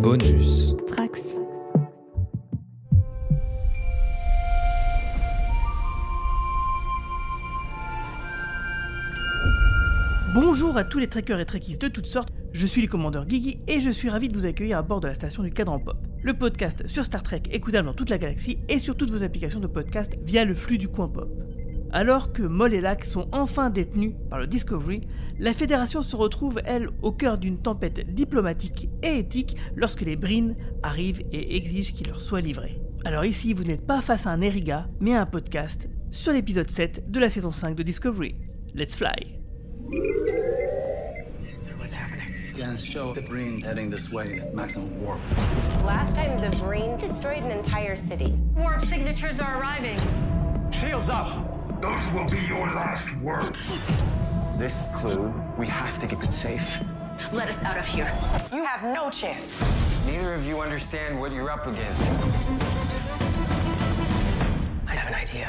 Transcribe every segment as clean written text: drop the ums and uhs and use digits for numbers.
Bonus. Trax. Bonjour à tous les trekkers et trekkies de toutes sortes, je suis le commandeur Guigui et je suis ravi de vous accueillir à bord de la station du Cadran Pop, le podcast sur Star Trek écoutable dans toute la galaxie et sur toutes vos applications de podcast via le flux du coin pop. Alors que Mol et Lac sont enfin détenus par le Discovery, la Fédération se retrouve, elle, au cœur d'une tempête diplomatique et éthique lorsque les Breen arrivent et exigent qu'il leur soit livré. Alors ici, vous n'êtes pas face à un Eriga, mais à un podcast sur l'épisode 7 de la saison 5 de Discovery. Let's fly! Scans show the Breen heading this way at maximum warp. Last time the Breen destroyed an entire city. Warp signatures are arriving. Shields up! Those will be your last words. This clue, we have to keep it safe. Let us out of here. You have no chance. Neither of you understand what you're up against. I have an idea.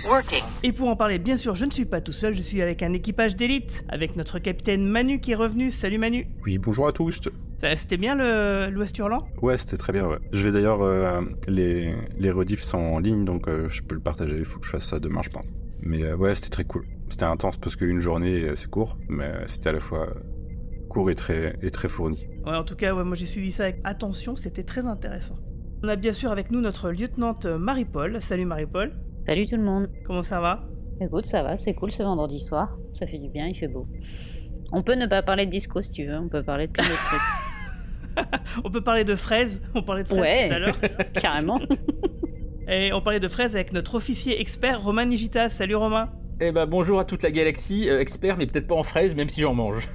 Working. Et pour en parler, bien sûr, je ne suis pas tout seul, je suis avec un équipage d'élite, avec notre capitaine Manu qui est revenu. Salut Manu. Oui, bonjour à tous. C'était bien l'Ouest Hurlant ? Ouais, c'était très bien, ouais. Je vais d'ailleurs, les rediffs sont en ligne, donc je peux le partager, il faut que je fasse ça demain, je pense. Mais ouais, c'était très cool. C'était intense parce qu'une journée, c'est court, mais c'était à la fois court et très fourni. Ouais, en tout cas, ouais, moi j'ai suivi ça avec attention, c'était très intéressant. On a bien sûr avec nous notre lieutenante Marie-Paul. Salut Marie-Paul. Salut tout le monde. Comment ça va ? Écoute, ça va, c'est cool, c'est vendredi soir. Ça fait du bien, il fait beau. On peut ne pas parler de disco si tu veux, on peut parler de plein d'autres trucs. On peut parler de fraises, on parlait de fraises tout à l'heure. Carrément. Et on parlait de fraises avec notre officier expert Romain Nigitas. Salut Romain. Eh ben bonjour à toute la galaxie, expert mais peut-être pas en fraises même si j'en mange.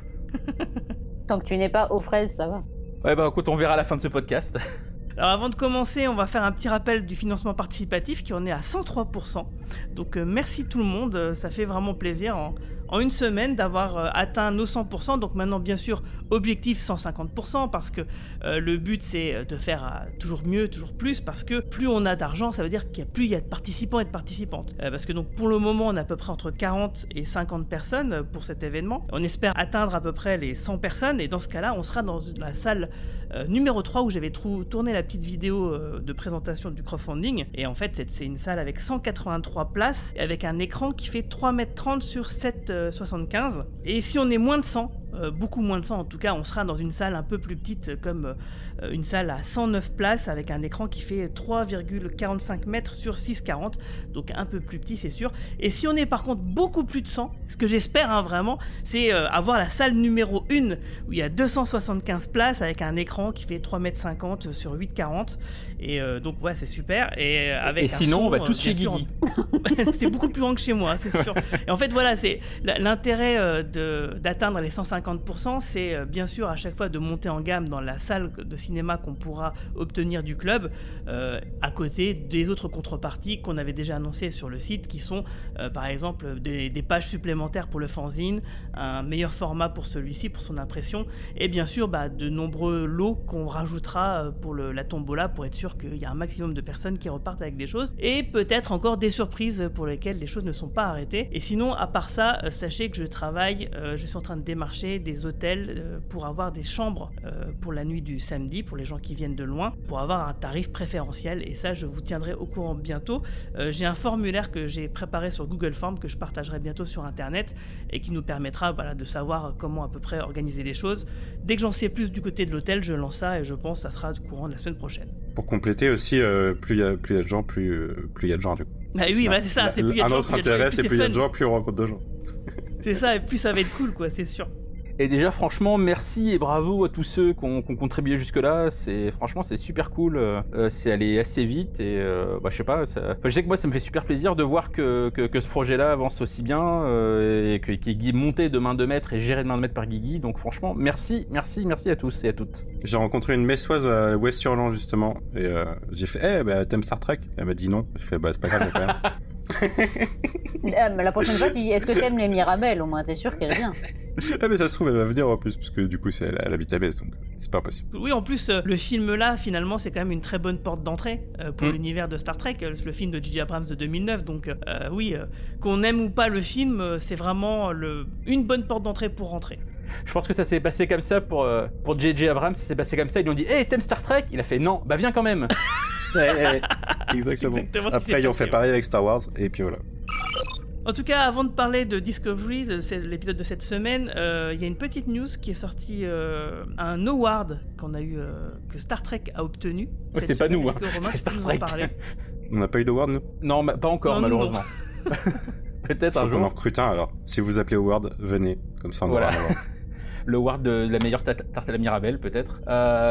Tant que tu n'es pas aux fraises, ça va. Ouais bah écoute, on verra à la fin de ce podcast. Alors avant de commencer, on va faire un petit rappel du financement participatif qui en est à 103%. Donc merci tout le monde, ça fait vraiment plaisir en une semaine d'avoir atteint nos 100%. Donc maintenant bien sûr objectif 150% parce que le but c'est de faire toujours mieux, toujours plus, parce que plus on a d'argent, ça veut dire qu'il y a plus il y a de participants et de participantes. Parce que donc pour le moment on a à peu près entre 40 et 50 personnes pour cet événement. On espère atteindre à peu près les 100 personnes et dans ce cas-là on sera dans la salle numéro 3 où j'avais tourné la petite vidéo de présentation du crowdfunding. Et en fait c'est une salle avec 183 places et avec un écran qui fait 3,30 m sur 7,75 m. Et si on est moins de 100, beaucoup moins de 100 en tout cas, on sera dans une salle un peu plus petite comme une salle à 109 places avec un écran qui fait 3,45 m sur 6,40, donc un peu plus petit c'est sûr. Et si on est par contre beaucoup plus de 100, ce que j'espère vraiment, c'est avoir la salle numéro 1 où il y a 275 places avec un écran qui fait 3,50 m sur 8,40 et donc ouais c'est super. Et sinon on va tous chez Guigui. C'est beaucoup plus grand que chez moi, c'est sûr. Et en fait voilà, c'est l'intérêt d'atteindre les 150%, c'est bien sûr à chaque fois de monter en gamme dans la salle de cinéma qu'on pourra obtenir du club, à côté des autres contreparties qu'on avait déjà annoncées sur le site, qui sont par exemple des pages supplémentaires pour le fanzine, un meilleur format pour celui-ci, pour son impression, et bien sûr de nombreux lots qu'on rajoutera pour la tombola pour être sûr qu'il y a un maximum de personnes qui repartent avec des choses, et peut-être encore des surprises pour lesquelles les choses ne sont pas arrêtées. Et sinon, à part ça, sachez que je travaille, je suis en train de démarcher des hôtels pour avoir des chambres pour la nuit du samedi, pour les gens qui viennent de loin, pour avoir un tarif préférentiel, et ça je vous tiendrai au courant bientôt. J'ai un formulaire que j'ai préparé sur Google Forms que je partagerai bientôt sur internet et qui nous permettra de savoir comment à peu près organiser les choses. Dès que j'en sais plus du côté de l'hôtel, je lance ça et je pense que ça sera au courant de la semaine prochaine. Pour compléter aussi, plus il y a de gens, plus il y a de gens du coup. Ah oui, c'est ça, c'est plus il y a de gens. Un autre intérêt, c'est plus il y a de gens, plus on rencontre de gens. C'est ça, et plus ça va être cool, quoi, c'est sûr. Et déjà, franchement, merci et bravo à tous ceux qui ont contribué jusque-là. Franchement, c'est super cool. C'est allé assez vite et je sais pas. Je sais que moi, ça me fait super plaisir de voir que ce projet-là avance aussi bien et qu'il est monté de main de maître et géré de main de maître par Guigui. Donc franchement, merci à tous et à toutes. J'ai rencontré une messoise à Ouest Hurlant justement et j'ai fait t'aimes Star Trek ? Elle m'a dit non. J'ai fait c'est pas grave, quand même. La prochaine fois, tu dis est-ce que t'aimes les Mirabelles ? Au moins, t'es sûr qu'elle est bien. Ah mais ça se trouve elle va venir en plus parce que du coup elle habite à Metz donc c'est pas possible. Oui, en plus, le film là, finalement, c'est quand même une très bonne porte d'entrée pour l'univers de Star Trek, le film de J.J. Abrams de 2009. Donc oui, qu'on aime ou pas le film, c'est vraiment une bonne porte d'entrée pour rentrer. Je pense que ça s'est passé comme ça pour J.J. Abrams, ça s'est passé comme ça. Ils lui ont dit « Hey, t'aimes Star Trek ?» Il a fait « Non, bah viens quand même !» Exactement. Exactement. Après ils ont fait pareil avec Star Wars et puis voilà. En tout cas, avant de parler de Discovery, c'est l'épisode de cette semaine, il y a une petite news qui est sortie, un award que Star Trek a obtenu. Ouais, c'est pas nous, hein. C'est Star Trek. On n'a pas eu d'award nous ? Non, pas encore Non, malheureusement. Peut-être un On en jour. recrute un alors. Si vous appelez award, venez. Comme ça on Voilà. aura un award. Le award de la meilleure tarte à la Mirabelle, peut-être.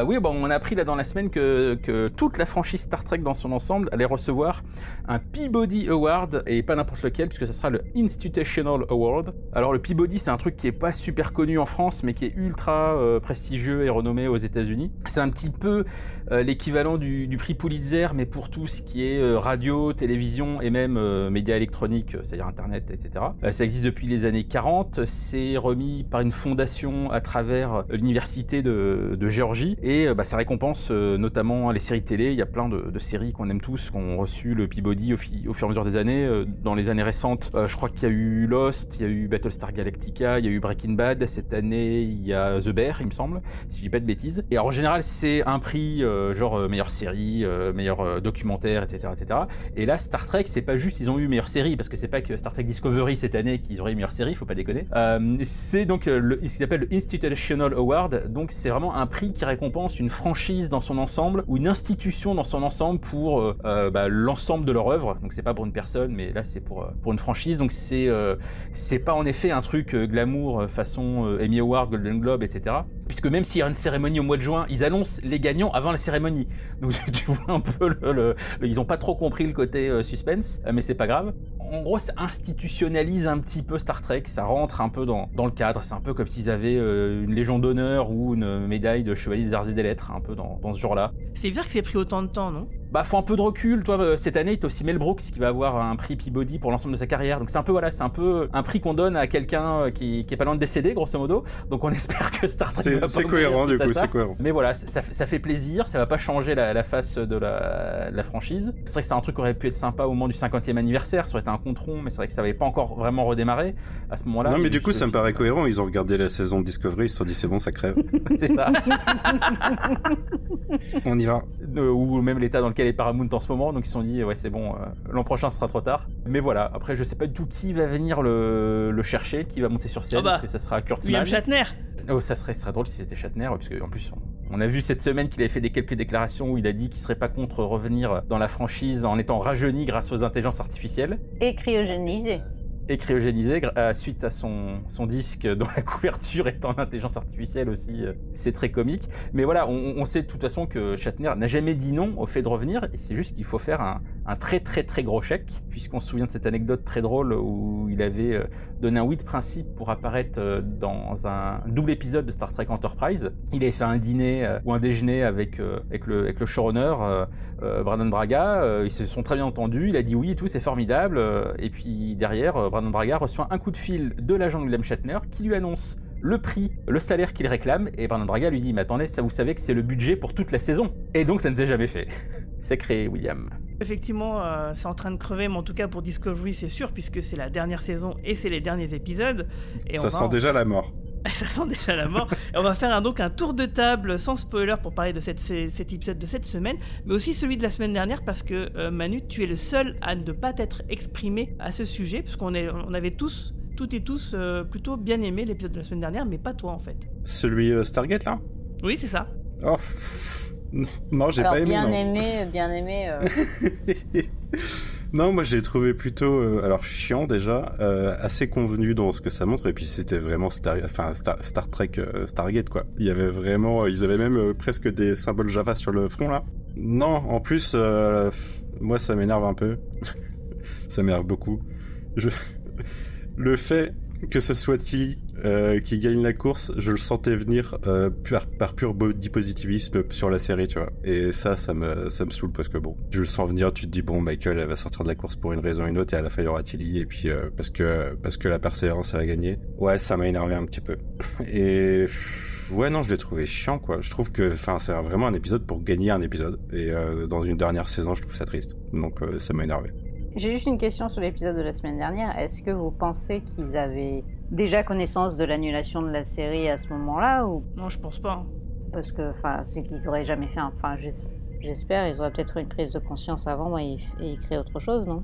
Oui, bon, on a appris là dans la semaine que toute la franchise Star Trek dans son ensemble allait recevoir un Peabody Award, et pas n'importe lequel, puisque ça sera le Institutional Award. Alors le Peabody, c'est un truc qui est pas super connu en France, mais qui est ultra prestigieux et renommé aux États-Unis. C'est un petit peu l'équivalent du prix Pulitzer, mais pour tout ce qui est radio, télévision et même médias électroniques, c'est-à-dire Internet, etc. Ça existe depuis les années 40, c'est remis par une fondation à travers l'université de Géorgie, et ça récompense notamment les séries télé. Il y a plein de séries qu'on aime tous, qui ont reçu le Peabody au fur et à mesure des années. Dans les années récentes, je crois qu'il y a eu Lost, il y a eu Battlestar Galactica, il y a eu Breaking Bad. Cette année, il y a The Bear, il me semble, si je dis pas de bêtises. Et alors, en général, c'est un prix genre meilleure série, meilleur documentaire, etc., etc. Et là, Star Trek, c'est pas juste ils ont eu meilleure série, parce que c'est pas que Star Trek Discovery cette année qu'ils auraient eu meilleure série, faut pas déconner. C'est donc ce qui s'appelle le Institutional Award, donc c'est vraiment un prix qui récompense une franchise dans son ensemble, ou une institution dans son ensemble pour l'ensemble de leur œuvre. Donc c'est pas pour une personne, mais là c'est pour une franchise. Donc c'est pas en effet un truc glamour façon Emmy Award, Golden Globe, etc. Puisque même s'il y a une cérémonie au mois de juin, ils annoncent les gagnants avant la cérémonie. Donc tu vois un peu ils ont pas trop compris le côté suspense, mais c'est pas grave. En gros, ça institutionnalise un petit peu Star Trek, ça rentre un peu dans le cadre. C'est un peu comme s'ils avaient une Légion d'honneur ou une médaille de Chevalier des Arts et des Lettres, un peu dans ce genre-là. C'est bizarre que c'est pris autant de temps, non ? Bah, faut un peu de recul. Toi, cette année, t'as aussi Mel Brooks qui va avoir un prix Peabody pour l'ensemble de sa carrière. Donc c'est un peu un prix qu'on donne à quelqu'un qui est pas loin de décéder, grosso modo. Donc on espère que Star Trek c'est cohérent du coup, c'est cohérent. Mais voilà, ça fait plaisir. Ça va pas changer la face de la franchise. C'est vrai que c'est un truc qui aurait pu être sympa au moment du 50e anniversaire. Ça aurait été un compte rond, mais c'est vrai que ça avait pas encore vraiment redémarré à ce moment-là. Non, mais du coup, ça me paraît cohérent. Ils ont regardé la saison de Discovery, ils se sont dit c'est bon, ça crève. C'est ça. On y va. Ou même l'état dans lequel est Paramount en ce moment, donc ils se sont dit ouais c'est bon, l'an prochain ce sera trop tard. Mais voilà, après je sais pas du tout qui va venir le chercher, qui va monter sur scène. Est-ce que ça sera Kurtzman? William Shatner. Oh, ça serait drôle si c'était Shatner, parce que en plus on a vu cette semaine qu'il avait fait quelques déclarations où il a dit qu'il serait pas contre revenir dans la franchise en étant rajeuni grâce aux intelligences artificielles. Et cryogénisé. Et cryogénisé suite à son disque dont la couverture est en intelligence artificielle aussi. C'est très comique. Mais voilà, on sait de toute façon que Shatner n'a jamais dit non au fait de revenir, et c'est juste qu'il faut faire un très très très gros chèque, puisqu'on se souvient de cette anecdote très drôle où il avait donné un oui de principe pour apparaître dans un double épisode de Star Trek Enterprise. Il avait fait un dîner ou un déjeuner avec le showrunner Brandon Braga. Ils se sont très bien entendus, il a dit oui et tout, c'est formidable. Et puis derrière, Brandon Braga reçoit un coup de fil de l'agent de William Shatner qui lui annonce le prix, le salaire qu'il réclame, et Brandon Braga lui dit mais attendez, ça vous savez que c'est le budget pour toute la saison. Et donc ça ne s'est jamais fait. C'est créé, William. Effectivement, c'est en train de crever, mais en tout cas pour Discovery c'est sûr, puisque c'est la dernière saison et c'est les derniers épisodes. Et ça sent déjà la mort. Ça sent déjà la mort. Et on va faire donc un tour de table sans spoiler pour parler de cet épisode de cette semaine, mais aussi celui de la semaine dernière, parce que Manu, tu es le seul à ne pas t'être exprimé à ce sujet, puisqu'on avait toutes et tous plutôt bien aimé l'épisode de la semaine dernière, mais pas toi en fait. Celui Stargate là ? Oui, c'est ça. Oh, non, j'ai pas aimé. Bien aimé. Non, moi j'ai trouvé plutôt chiant déjà, assez convenu dans ce que ça montre, et puis c'était vraiment Star Trek Stargate quoi. Il y avait vraiment, ils avaient même presque des symboles Java sur le front là. Non, en plus moi ça m'énerve un peu. Ça m'énerve beaucoup. Le fait que ce soit Tilly qui gagne la course, je le sentais venir par pur body positivisme sur la série, tu vois. Et ça me saoule parce que bon, je le sens venir, tu te dis bon, Michael, elle va sortir de la course pour une raison ou une autre et à la fin il y aura Tilly et puis parce que la persévérance elle va gagner. Ouais, ça m'a énervé un petit peu. Et ouais, non, je l'ai trouvé chiant, quoi. Je trouve que, c'est vraiment un épisode pour gagner un épisode. Et dans une dernière saison, je trouve ça triste. Donc ça m'a énervé. J'ai juste une question sur l'épisode de la semaine dernière. Est-ce que vous pensez qu'ils avaient déjà connaissance de l'annulation de la série à ce moment-là ou... Non, je pense pas. Parce que, c'est qu'ils auraient jamais fait j'espère, ils auraient peut-être eu une prise de conscience avant et créé autre chose, non?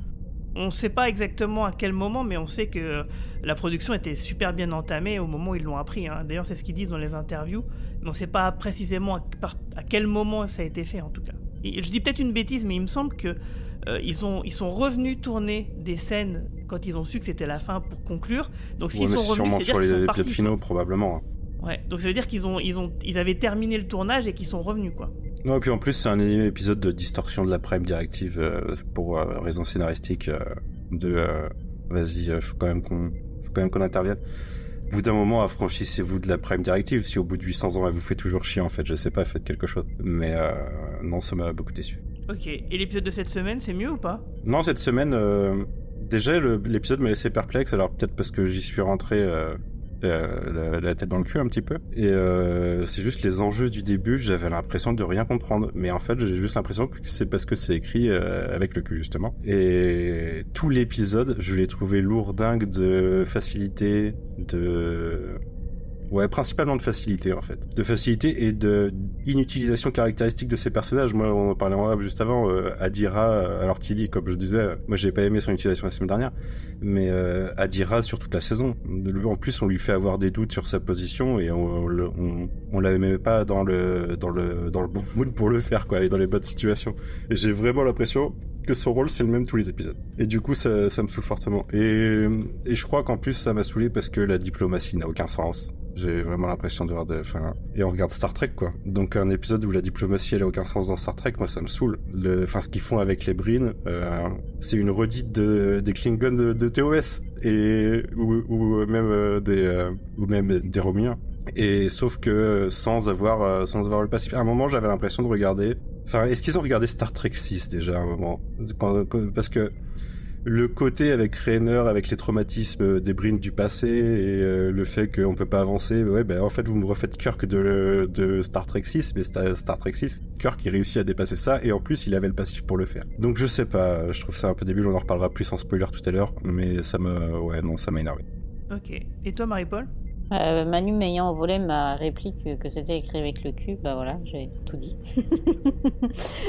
On ne sait pas exactement à quel moment, mais on sait que la production était super bien entamée au moment où ils l'ont appris. Hein. D'ailleurs, c'est ce qu'ils disent dans les interviews, mais on ne sait pas précisément à quel moment ça a été fait, en tout cas. Et je dis peut-être une bêtise, mais il me semble que ils sont revenus tourner des scènes quand ils ont su que c'était la fin pour conclure. Donc s'ils sont revenus, c'est-à-dire qu'ils sont partis. Épisodes finaux, probablement. Ouais, donc ça veut dire qu'ils avaient terminé le tournage et qu'ils sont revenus, quoi. Non, et puis en plus, c'est un épisode de distorsion de la Prime Directive pour raison scénaristique vas-y, faut quand même qu'on intervienne. Au bout d'un moment, affranchissez-vous de la Prime Directive. Si au bout de 800 ans, elle vous fait toujours chier, en fait, je sais pas, faites quelque chose. Mais non, ça m'a beaucoup déçu. Ok, et l'épisode de cette semaine, c'est mieux ou pas? Non, cette semaine, déjà, l'épisode m'a laissé perplexe, alors peut-être parce que j'y suis rentré... la tête dans le cul un petit peu et c'est juste les enjeux du début, j'avais l'impression de rien comprendre, mais en fait j'ai juste l'impression que c'est parce que c'est écrit avec le cul justement, et tout l'épisode je l'ai trouvé lourdingue de facilité, principalement de facilité en fait. De facilité et de inutilisation caractéristique de ces personnages. Moi, on en parlait en off juste avant, Adira, alors Tilly, comme je disais, moi j'ai pas aimé son utilisation la semaine dernière, mais Adira sur toute la saison. En plus, on lui fait avoir des doutes sur sa position et on l'avait même pas dans le bon mood pour le faire, quoi, et dans les bonnes situations. Et j'ai vraiment l'impression que son rôle c'est le même tous les épisodes. Et du coup ça me saoule fortement. Et je crois qu'en plus ça m'a saoulé parce que la diplomatie n'a aucun sens. J'ai vraiment l'impression de voir et on regarde Star Trek, quoi. Donc un épisode où la diplomatie elle a aucun sens dans Star Trek, moi ça me saoule. Ce qu'ils font avec les Breen, c'est une redite des Klingons de TOS et ou même des Romuliens. Et sauf que sans avoir le passif. À un moment j'avais l'impression de regarder. Est-ce qu'ils ont regardé Star Trek 6 déjà à un moment? Parce que le côté avec Raynor, avec les traumatismes des Breen du passé et le fait qu'on peut pas avancer, en fait vous me refaites Kirk de Star Trek 6, mais Star Trek 6, Kirk il réussit à dépasser ça et en plus il avait le passif pour le faire. Donc je sais pas, je trouve ça un peu débile, on en reparlera plus en spoiler tout à l'heure, mais ça m'a énervé. Ok, et toi Marie-Paul? Manu m'ayant volé ma réplique que c'était écrit avec le cul, bah voilà, j'ai tout dit.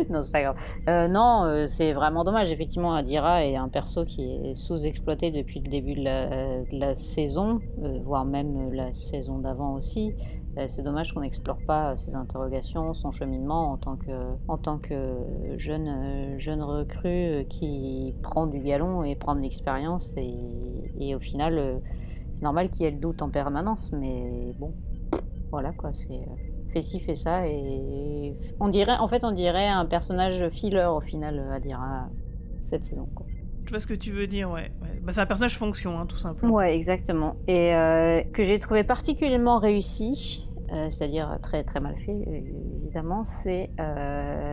Non, c'est pas grave. C'est vraiment dommage. Effectivement, Adira est un perso qui est sous-exploité depuis le début de la saison, voire même la saison d'avant aussi. C'est dommage qu'on n'explore pas ses interrogations, son cheminement en tant que jeune recrue qui prend du galon et prend de l'expérience et au final... c'est normal qu'il y ait le doute en permanence, mais bon, voilà quoi, c'est fais ci, fais ça, et on dirait un personnage filler au final, Adira, cette saison, quoi. Je vois ce que tu veux dire, ouais. C'est un personnage fonction, hein, tout simplement. Ouais, exactement, et que j'ai trouvé particulièrement réussi, c'est-à-dire très très mal fait, évidemment, c'est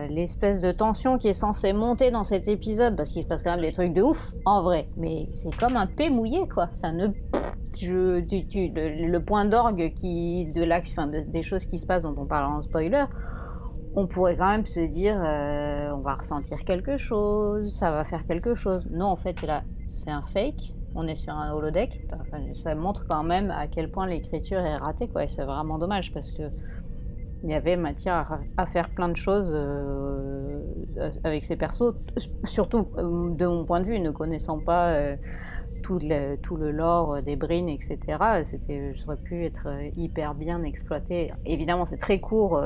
l'espèce de tension qui est censée monter dans cet épisode, parce qu'il se passe quand même des trucs de ouf, en vrai, mais c'est comme un P mouillé, quoi, ça ne... le point d'orgue de l'axe, des choses qui se passent dont on parle en spoiler, on pourrait quand même se dire on va ressentir quelque chose, ça va faire quelque chose. Non, en fait là c'est un fake, on est sur un holodeck. Ça montre quand même à quel point l'écriture est ratée, quoi, et c'est vraiment dommage parce que il y avait matière à faire plein de choses avec ces persos, surtout de mon point de vue, ne connaissant pas tout le lore des Breen, etc. Ça aurait pu être hyper bien exploité. Évidemment, c'est très court,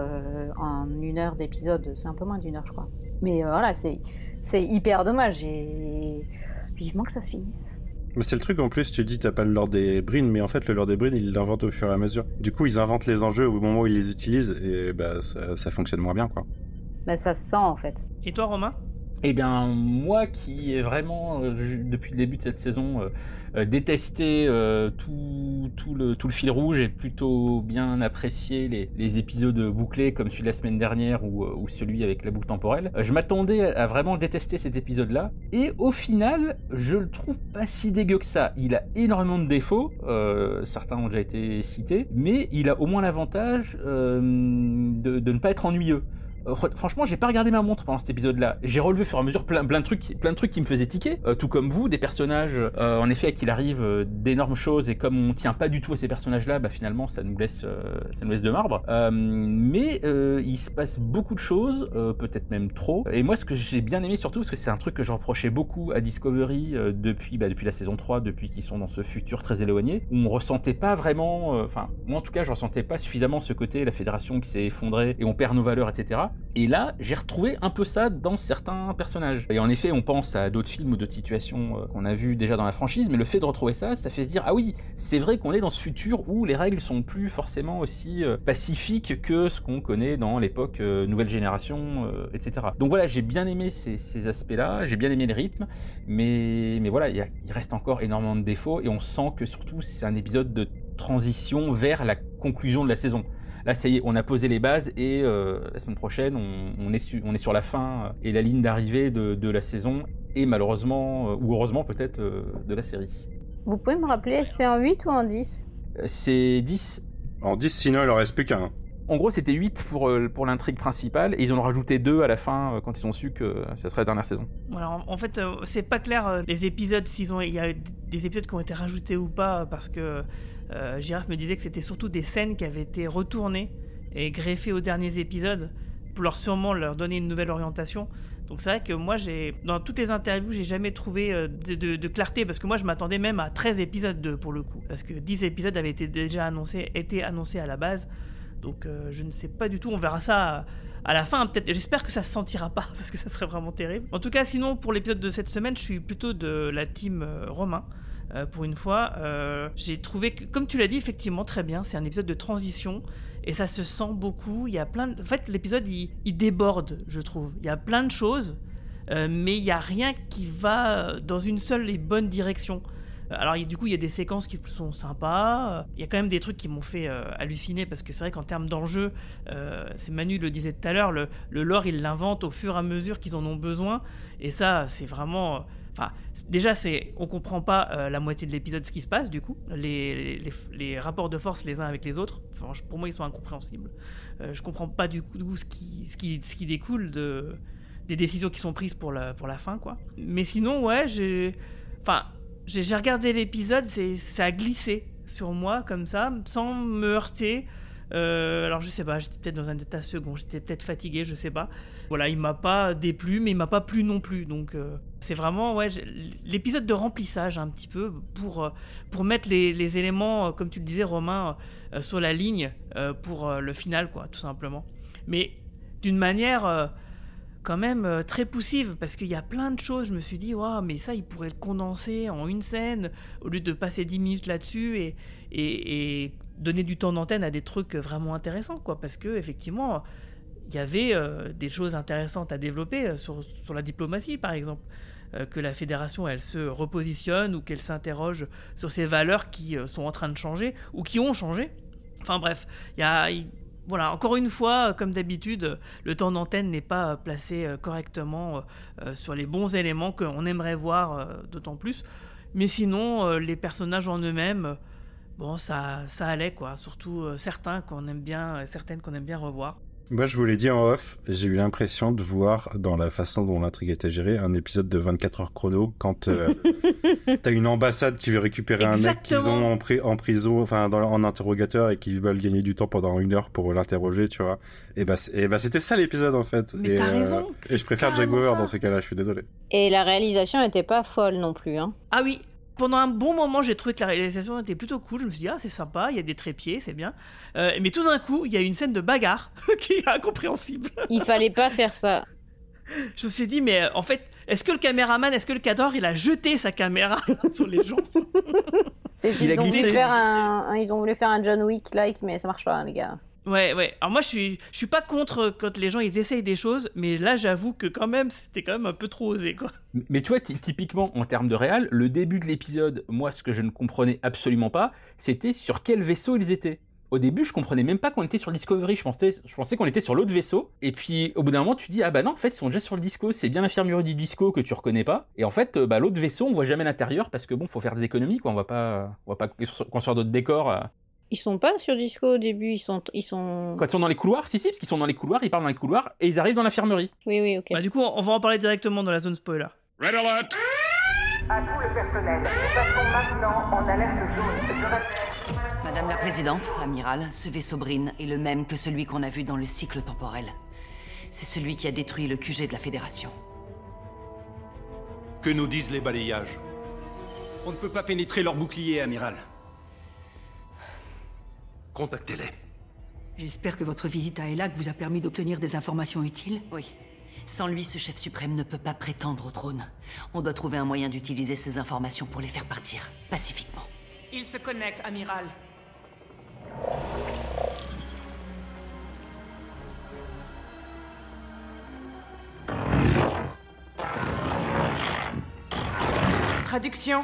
en 1 heure d'épisode, c'est un peu moins d'1 heure, je crois. Mais voilà, c'est hyper dommage et vivement que ça se finisse. Mais c'est le truc, en plus, tu dis t'as pas le lore des Breen, mais en fait le lore des Breen ils l'inventent au fur et à mesure. Du coup ils inventent les enjeux au moment où ils les utilisent et ça fonctionne moins bien, quoi. Ça se sent en fait. Et toi Romain? Eh bien, moi qui ai vraiment, depuis le début de cette saison, détesté tout le fil rouge et plutôt bien apprécié les épisodes bouclés comme celui de la semaine dernière ou celui avec la boucle temporelle, je m'attendais à vraiment détester cet épisode-là. Et au final, je le trouve pas si dégueu que ça. Il a énormément de défauts, certains ont déjà été cités, mais il a au moins l'avantage de ne pas être ennuyeux. Franchement, j'ai pas regardé ma montre pendant cet épisode-là. J'ai relevé au fur et à mesure plein de trucs qui me faisaient tiquer. Tout comme vous, des personnages, en effet, à qui il arrive d'énormes choses, et comme on tient pas du tout à ces personnages-là, bah finalement, ça nous laisse de marbre. Mais il se passe beaucoup de choses, peut-être même trop. Et moi, ce que j'ai bien aimé surtout, parce que c'est un truc que je reprochais beaucoup à Discovery depuis la saison 3, depuis qu'ils sont dans ce futur très éloigné, où on ressentait pas vraiment, moi en tout cas, je ressentais pas suffisamment ce côté, la fédération qui s'est effondrée et on perd nos valeurs, etc. Et là, j'ai retrouvé un peu ça dans certains personnages. Et en effet, on pense à d'autres films ou d'autres situations qu'on a vues déjà dans la franchise, mais le fait de retrouver ça fait se dire, ah oui, c'est vrai qu'on est dans ce futur où les règles sont plus forcément aussi pacifiques que ce qu'on connaît dans l'époque nouvelle génération, etc. Donc voilà, j'ai bien aimé ces aspects-là, j'ai bien aimé les rythmes, mais voilà, il reste encore énormément de défauts, et on sent que surtout c'est un épisode de transition vers la conclusion de la saison. Là, ça y est, on a posé les bases, et la semaine prochaine, on est sur la fin et la ligne d'arrivée de la saison, et malheureusement, ou heureusement peut-être, de la série. Vous pouvez me rappeler, c'est en 8 ou en 10 ? C'est 10. En 10, sinon il en reste plus qu'un. En gros, c'était 8 pour l'intrigue principale, et ils en ont rajouté 2 à la fin quand ils ont su que ça serait la dernière saison. Voilà, en fait, c'est pas clair les épisodes, il y a des épisodes qui ont été rajoutés ou pas, parce que Giraffe me disait que c'était surtout des scènes qui avaient été retournées et greffées aux derniers épisodes pour sûrement leur donner une nouvelle orientation. Donc c'est vrai que moi, dans toutes les interviews, j'ai jamais trouvé de clarté, parce que moi je m'attendais même à 13 épisodes pour le coup, parce que 10 épisodes avaient été annoncés à la base. Donc je ne sais pas du tout, on verra ça à la fin, peut-être. J'espère que ça se sentira pas, parce que ça serait vraiment terrible. En tout cas, sinon, pour l'épisode de cette semaine, je suis plutôt de la team Romain. Pour une fois, j'ai trouvé que, comme tu l'as dit, effectivement, très bien, c'est un épisode de transition, et ça se sent beaucoup. Il y a en fait, l'épisode, il déborde, je trouve. Il y a plein de choses, mais il n'y a rien qui va dans une seule et bonne direction. Alors du coup, il y a des séquences qui sont sympas. Il y a quand même des trucs qui m'ont fait halluciner, parce que c'est vrai qu'en termes d'enjeux, c'est Manu le disait tout à l'heure, le lore, ils l'inventent au fur et à mesure qu'ils en ont besoin. Et ça, c'est vraiment... déjà, on comprend pas la moitié de l'épisode ce qui se passe, du coup. Les rapports de force les uns avec les autres, pour moi, ils sont incompréhensibles. Je comprends pas du coup ce qui découle des décisions qui sont prises pour la fin, quoi. Mais sinon, ouais, j'ai regardé l'épisode, ça a glissé sur moi comme ça, sans me heurter. Alors je sais pas, j'étais peut-être dans un état second, j'étais peut-être fatigué, je sais pas. Voilà, il m'a pas déplu, mais il m'a pas plu non plus. Donc c'est vraiment l'épisode de remplissage un petit peu pour mettre les éléments, comme tu le disais Romain, sur la ligne pour le final, quoi, tout simplement. Mais d'une manière quand même très poussive, parce qu'il y a plein de choses, je me suis dit waouh, mais ça, il pourrait le condenser en une scène au lieu de passer 10 minutes là-dessus et donner du temps d'antenne à des trucs vraiment intéressants, quoi, parce que effectivement il y avait des choses intéressantes à développer sur la diplomatie, par exemple, que la fédération, elle se repositionne, ou qu'elle s'interroge sur ses valeurs qui sont en train de changer ou qui ont changé. Enfin bref, voilà, encore une fois, comme d'habitude, le temps d'antenne n'est pas placé correctement sur les bons éléments qu'on aimerait voir d'autant plus. Mais sinon, les personnages en eux-mêmes, bon, ça allait, quoi. Surtout certaines qu'on aime bien revoir. Moi, je vous l'ai dit en off, j'ai eu l'impression de voir, dans la façon dont l'intrigue était gérée, un épisode de 24 heures chrono, quand t'as une ambassade qui veut récupérer un mec qu'ils ont en prison, en interrogateur, et qui veulent gagner du temps pendant 1 heure pour l'interroger, tu vois. Et c'était ça l'épisode, en fait. Mais t'as raison. Et je préfère Jack Bauer dans ces cas-là, je suis désolé. Et la réalisation était pas folle non plus, hein. Ah oui. Pendant un bon moment, j'ai trouvé que la réalisation était plutôt cool. Je me suis dit, c'est sympa, il y a des trépieds, c'est bien. Mais tout d'un coup, il y a une scène de bagarre qui est incompréhensible. Il fallait pas faire ça. Je me suis dit, mais en fait, est-ce que le cador, il a jeté sa caméra sur les gens? Ils ont voulu faire un John Wick-like, mais ça marche pas, les gars. Ouais. Alors moi, je suis pas contre quand les gens ils essayent des choses, mais là, j'avoue que quand même, c'était quand même un peu trop osé, quoi. Mais tu vois, typiquement, en termes de réal, le début de l'épisode, moi, ce que je ne comprenais absolument pas, c'était sur quel vaisseau ils étaient. Au début, je comprenais même pas qu'on était sur Discovery, je pensais qu'on était sur l'autre vaisseau, et puis au bout d'un moment, tu dis, ah bah non, en fait, ils sont déjà sur le Disco, c'est bien l'infirmerie du Disco que tu reconnais pas, et en fait, l'autre vaisseau, on voit jamais l'intérieur, parce que bon, faut faire des économies, quoi, on va pas construire d'autres décors. Ils sont pas sur Disco au début, ils sont... Quand ils sont dans les couloirs, si, parce qu'ils sont dans les couloirs, ils parlent dans les couloirs, et ils arrivent dans l'infirmerie. Oui, ok. Bah du coup, on va en parler directement dans la zone spoiler. Red alert! À tout le personnel, nous passons maintenant en alerte jaune. Je répète. Madame la Présidente, Amiral, ce vaisseau Brin est le même que celui qu'on a vu dans le cycle temporel. C'est celui qui a détruit le QG de la Fédération. Que nous disent les balayages? On ne peut pas pénétrer leur bouclier, Amiral. Contactez-les. J'espère que votre visite à Elac vous a permis d'obtenir des informations utiles. Oui. Sans lui, ce chef suprême ne peut pas prétendre au trône. On doit trouver un moyen d'utiliser ces informations pour les faire partir, pacifiquement. Il se connecte, Amiral. Traduction.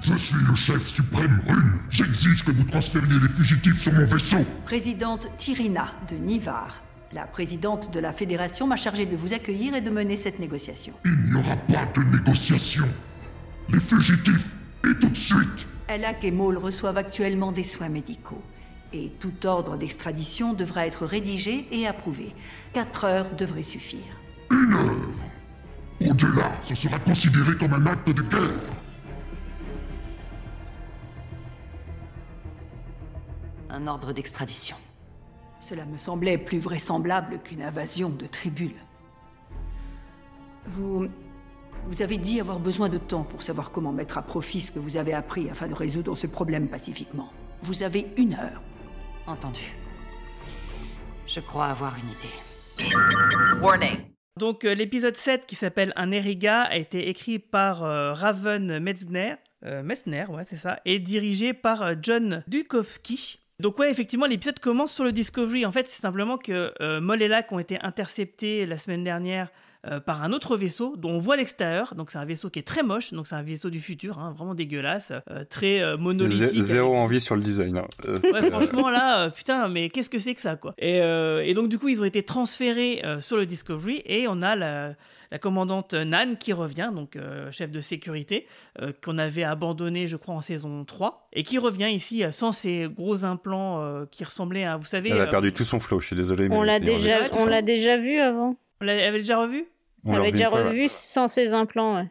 Je suis le chef suprême Rune. J'exige que vous transfériez les fugitifs sur mon vaisseau. Présidente Tyrina de Nivar. La présidente de la Fédération m'a chargé de vous accueillir et de mener cette négociation. Il n'y aura pas de négociation. Les fugitifs, et tout de suite. Elac et Maul reçoivent actuellement des soins médicaux. Et tout ordre d'extradition devra être rédigé et approuvé. 4 heures devraient suffire. 1 heure. Au-delà, ce sera considéré comme un acte de guerre. Un ordre d'extradition. Cela me semblait plus vraisemblable qu'une invasion de Tribule. Vous avez dit avoir besoin de temps pour savoir comment mettre à profit ce que vous avez appris afin de résoudre ce problème pacifiquement. Vous avez 1 heure. Entendu. Je crois avoir une idée. Warning. Donc l'épisode 7 qui s'appelle Un Eriga a été écrit par Raven Metzner, ouais c'est ça, et dirigé par John Dukowski. Donc ouais, effectivement, l'épisode commence sur le Discovery. En fait, c'est simplement que Maul et Lack ont été interceptés la semaine dernière par un autre vaisseau dont on voit l'extérieur. Donc c'est un vaisseau qui est très moche, donc c'est un vaisseau du futur, hein, vraiment dégueulasse, très monolithique. Zéro envie sur le design. Hein. Ouais, franchement là, putain, mais qu'est-ce que c'est que ça, quoi. Et donc du coup, ils ont été transférés sur le Discovery et on a la commandante Nan qui revient, donc chef de sécurité, qu'on avait abandonné, je crois, en saison 3, et qui revient ici sans ses gros implants qui ressemblaient à, vous savez... Elle a perdu tout son flow, je suis désolé. Mais on l'a déjà vu avant. On l'avait déjà revu? On l'avait déjà revu sans ses implants, ouais.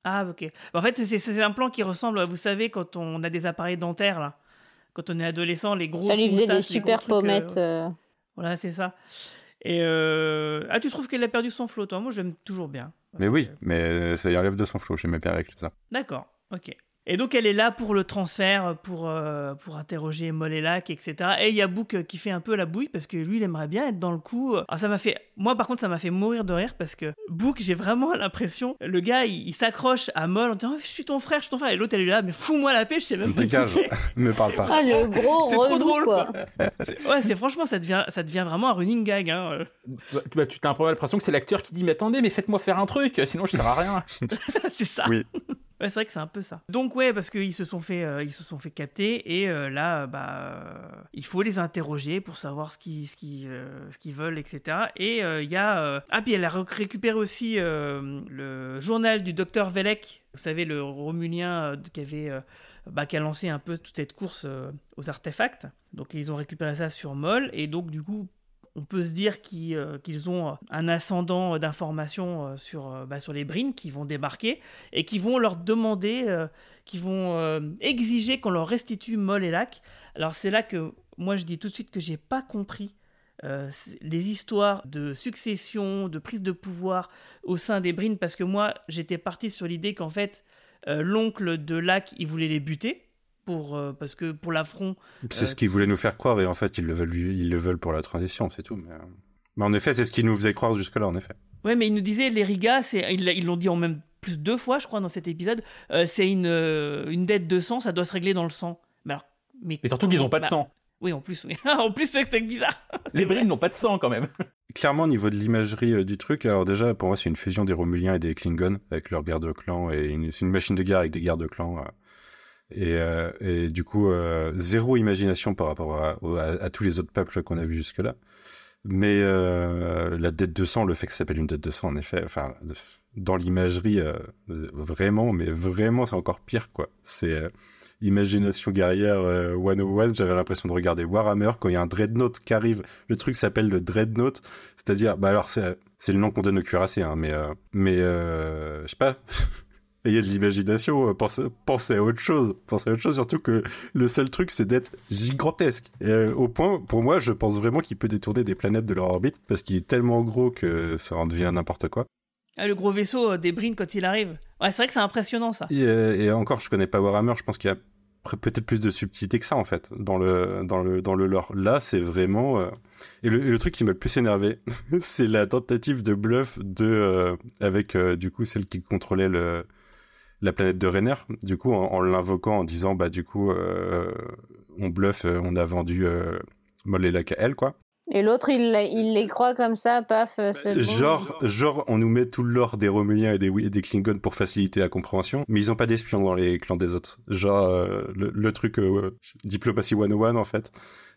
Ah, ok. En fait, c'est ces implants qui ressemblent, vous savez, quand on a des appareils dentaires, là. Quand on est adolescent, les grosses moustaches... Ça lui faisait des super pommettes. Voilà, c'est ça. Et ah, tu trouves qu'elle a perdu son flow, toi? Moi, j'aime toujours bien. Mais oui, mais ça y enlève de son flow, j'aimais bien avec ça. D'accord, ok. Et donc, elle est là pour le transfert, pour interroger Maul et Lack, etc. Et il y a Book qui fait un peu la bouille, parce que lui, il aimerait bien être dans le coup. Alors, ça m'a fait... Moi, par contre, ça m'a fait mourir de rire, parce que Book, j'ai vraiment l'impression... Le gars, il s'accroche à Maul en disant « Je suis ton frère, je suis ton frère ». Et l'autre, elle est là « Mais fous-moi la paix, je sais même pas Dégage, me parle pas. Ah, le gros c'est trop drôle, quoi. Ouais, franchement, ça devient vraiment un running gag. Hein. Tu t'as un peu l'impression que c'est l'acteur qui dit « Mais attendez, mais faites-moi faire un truc, sinon je sers à rien. » C'est ça. Oui. Ouais, c'est vrai que c'est un peu ça. Donc ouais, parce qu'ils se sont fait capter et là, il faut les interroger pour savoir ce qu'ils veulent, etc. Et il y a... Ah, puis elle a récupéré aussi le journal du docteur Velek, vous savez, le Romulien qui a lancé un peu toute cette course aux artefacts. Donc ils ont récupéré ça sur Maul et donc du coup... On peut se dire qu'ils ont un ascendant d'informations sur les Brins qui vont débarquer et qui vont leur demander, qui vont exiger qu'on leur restitue Maul et Lack. Alors c'est là que moi je dis tout de suite que j'ai pas compris les histoires de succession, de prise de pouvoir au sein des Brins, parce que moi j'étais parti sur l'idée qu'en fait l'oncle de Lack il voulait les buter. Parce que pour l'affront... C'est ce qu'ils voulaient nous faire croire, et en fait, ils le veulent pour la transition, c'est tout. Mais en effet, c'est ce qu'ils nous faisaient croire jusque-là, en effet. Ouais, mais ils nous disaient, les Riga, ils l'ont dit en même plus 2 fois, je crois, dans cet épisode, c'est une dette de sang, ça doit se régler dans le sang. Mais surtout qu'ils n'ont pas de sang. Oui, en plus, oui. En plus, c'est bizarre. Les Bryn n'ont pas de sang, quand même. Clairement, au niveau de l'imagerie du truc, alors déjà, pour moi, c'est une fusion des Romuliens et des Klingons, avec leurs guerres de clans, c'est une machine de guerre avec des guerres de clans. Et du coup, zéro imagination par rapport à tous les autres peuples qu'on a vus jusque-là. Mais la dette de sang, le fait que ça s'appelle une dette de sang, en effet, enfin, dans l'imagerie, vraiment, mais vraiment, c'est encore pire, quoi. C'est imagination guerrière 101, j'avais l'impression de regarder Warhammer quand il y a un Dreadnought qui arrive. Le truc s'appelle le Dreadnought, c'est-à-dire, bah alors c'est le nom qu'on donne au cuirassé, hein, mais je sais pas. Ayez de l'imagination, pensez à autre chose. Pensez à autre chose, surtout que le seul truc, c'est d'être gigantesque. Au point, pour moi, je pense vraiment qu'il peut détourner des planètes de leur orbite, parce qu'il est tellement gros que ça en devient n'importe quoi. Ah, le gros vaisseau des Bryn quand il arrive. Ouais, c'est vrai que c'est impressionnant, ça. Et encore, je connais pas Warhammer, je pense qu'il y a peut-être plus de subtilité que ça, en fait, dans le lore. Là, c'est vraiment... Et le truc qui m'a le plus énervé, c'est la tentative de bluff avec, du coup, celle qui contrôlait la planète de Rainer, du coup, en l'invoquant, en disant, bah, du coup, on bluffe, on a vendu Mollelak à elle, quoi. Et l'autre, il les croit comme ça, paf, c'est bon. Genre, on nous met tout le lore des Romuliens et des Klingons pour faciliter la compréhension, mais ils ont pas d'espions dans les clans des autres. Genre, le truc diplomatie 101, en fait.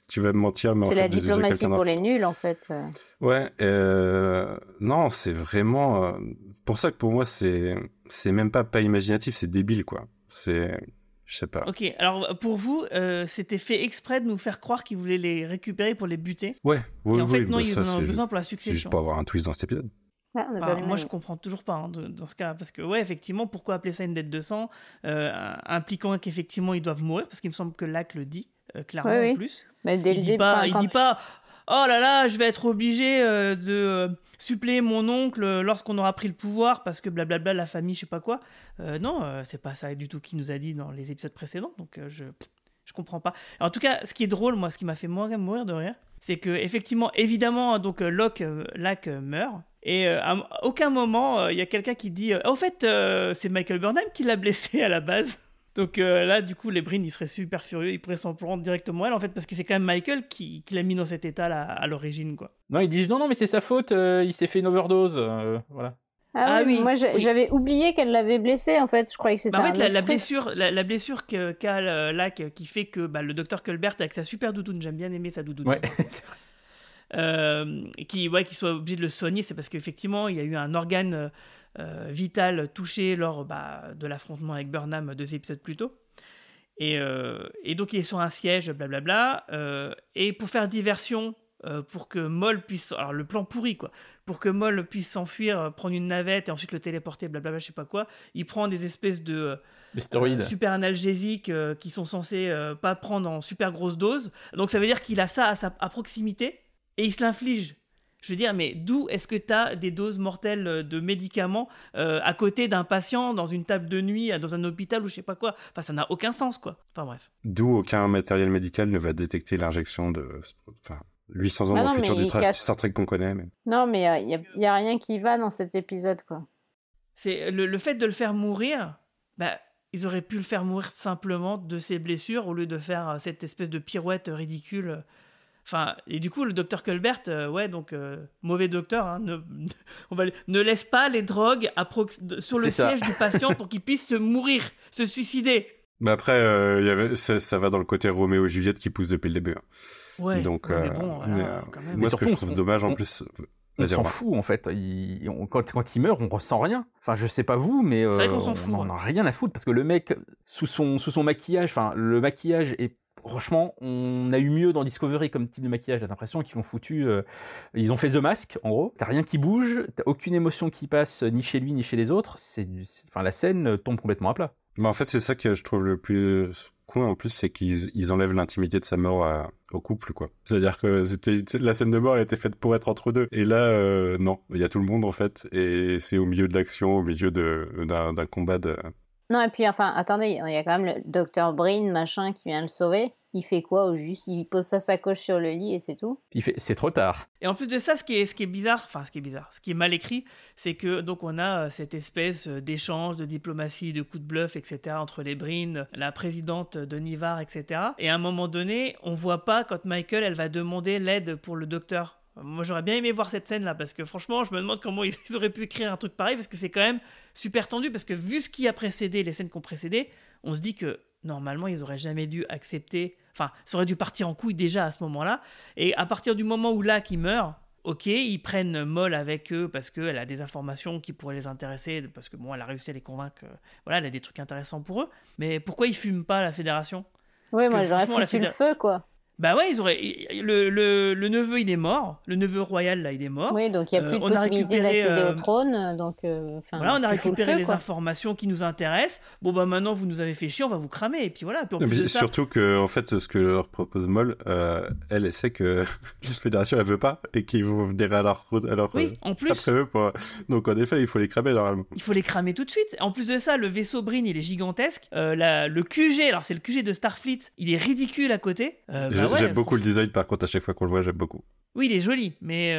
Tu vas me mentir, mais en fait... C'est la diplomatie pour les nuls, en fait. Ouais, non, c'est vraiment... pour ça que pour moi, c'est même pas imaginatif, c'est débile, quoi. Je sais pas. Ok, alors pour vous, c'était fait exprès de nous faire croire qu'ils voulaient les récupérer pour les buter. Ouais, oui, et en fait, non, bah ils ça, en ont c'est besoin pour la succession. C'est juste pour avoir un twist dans cet épisode. Ouais, moi, je comprends toujours pas hein, dans ce cas, parce que ouais, effectivement, pourquoi appeler ça une dette de sang, impliquant qu'effectivement ils doivent mourir, parce qu'il me semble que Lac le dit clairement oui. en plus. Mais dès il dit pas, oh là là, je vais être obligé de suppléer mon oncle lorsqu'on aura pris le pouvoir parce que blablabla la famille, je sais pas quoi. Non, c'est pas ça du tout qu'il nous a dit dans les épisodes précédents, donc je comprends pas. Alors, en tout cas, ce qui est drôle, moi, ce qui m'a fait mourir de rire, c'est que effectivement, évidemment, donc Lac meurt. Et à aucun moment, il y a quelqu'un qui dit au fait, c'est Michael Burnham qui l'a blessé à la base. Donc là, du coup, les Bryn, ils seraient super furieux, ils pourraient s'en prendre directement à elle, en fait, parce que c'est quand même Michael qui l'a mis dans cet état-là à l'origine, quoi. Non, ils disent non, mais c'est sa faute, il s'est fait une overdose, voilà. Ah oui, moi j'avais oublié qu'elle l'avait blessé, en fait, je croyais que c'était en fait, la blessure qu'a Lac, qui fait que le docteur Culbert, avec sa super doudoune, j'aime bien aimer sa doudoune. Ouais. Qui soit obligé de le soigner, c'est parce qu'effectivement, il y a eu un organe vital touché lors de l'affrontement avec Burnham 2 épisodes plus tôt. Et donc, il est sur un siège, blablabla. Et pour faire diversion, pour que Moll puisse... Alors, le plan pourri, quoi. Pour que Moll puisse s'enfuir, prendre une navette et ensuite le téléporter, blablabla, je sais pas quoi, il prend des espèces de... super analgésiques qui sont censés pas prendre en super grosse dose. Donc, ça veut dire qu'il a ça à proximité et il se l'inflige. Je veux dire, mais d'où est-ce que tu as des doses mortelles de médicaments à côté d'un patient dans une table de nuit, dans un hôpital ou je sais pas quoi? Enfin, ça n'a aucun sens, quoi. Enfin, bref. D'où aucun matériel médical ne va détecter l'injection de... Enfin, 800 ans dans le futur du Star Trek qu'on connaît. Mais... Non, mais il y a rien qui va dans cet épisode, quoi. C'est le fait de le faire mourir, ils auraient pu le faire mourir simplement de ses blessures au lieu de faire cette espèce de pirouette ridicule... Enfin, et du coup, le docteur Culbert, mauvais docteur, hein, ne laisse pas les drogues sur le siège du patient pour qu'il puisse se suicider. Mais après, ça va dans le côté Roméo et Juliette qui pousse depuis le début. Ouais, donc, mais bon, quand même. Moi, ce que je trouve dommage en plus... On s'en fout, en fait. Quand il meurt, on ressent rien. Enfin, je sais pas vous, mais c'est vrai qu'on s'en fout, on n'a rien à foutre parce que le mec, sous son maquillage, enfin, le maquillage est... Franchement, on a eu mieux dans Discovery comme type de maquillage. J'ai l'impression qu'ils ont foutu... ils ont fait The Mask, en gros. T'as rien qui bouge, t'as aucune émotion qui passe ni chez lui ni chez les autres. La scène tombe complètement à plat. Mais en fait, c'est ça que je trouve le plus cool, en plus, c'est qu'ils enlèvent l'intimité de sa mort au couple, quoi. C'est-à-dire que la scène de mort, elle était faite pour être entre deux. Et là, non. Il y a tout le monde, en fait. Et c'est au milieu de l'action, au milieu d'un combat Non, et puis enfin, attendez, il y a quand même le Dr. Breen, machin, qui vient le sauver. Il fait quoi au juste? Il pose sa sacoche sur le lit et c'est tout. Il fait, c'est trop tard. Et en plus de ça, ce qui est bizarre, ce qui est mal écrit, c'est que donc on a cette espèce d'échange, de diplomatie, de coups de bluff, etc. entre les Breen, la présidente de Nivar, etc. Et à un moment donné, on voit pas quand Michael, elle va demander l'aide pour le docteur. Moi, j'aurais bien aimé voir cette scène-là, parce que franchement, je me demande comment ils auraient pu écrire un truc pareil, parce que c'est quand même super tendu, parce que vu ce qui a précédé, les scènes qui ont précédé, on se dit que normalement, ils auraient jamais dû accepter... Enfin, ça aurait dû partir en couille déjà à ce moment-là. Et à partir du moment où Lack, il meurt, ok, ils prennent Moll avec eux parce qu'elle a des informations qui pourraient les intéresser, parce que bon, elle a réussi à les convaincre, voilà, elle a des trucs intéressants pour eux. Mais pourquoi ils fument pas la Fédération? Oui, moi j'aurais foutu le feu, quoi. Bah ouais, ils auraient... le neveu, il est mort. Le neveu royal, là, il est mort. Oui, donc il n'y a plus de possibilité d'accéder au trône. Donc, voilà, on a récupéré les informations qui nous intéressent. Bon, bah maintenant, vous nous avez fait chier, on va vous cramer. Et puis voilà. Puis en plus de ça... Surtout que, en fait, ce que leur propose Moll, elle sait que la Fédération, elle veut pas et qu'ils vont venir à leur oui, en plus. après eux. Donc, en effet, il faut les cramer, normalement. Il faut les cramer tout de suite. En plus de ça, le vaisseau Breen, il est gigantesque. Le QG, alors c'est le QG de Starfleet, il est ridicule à côté. J'aime beaucoup le design, par contre, à chaque fois qu'on le voit, j'aime beaucoup. Oui, il est joli, mais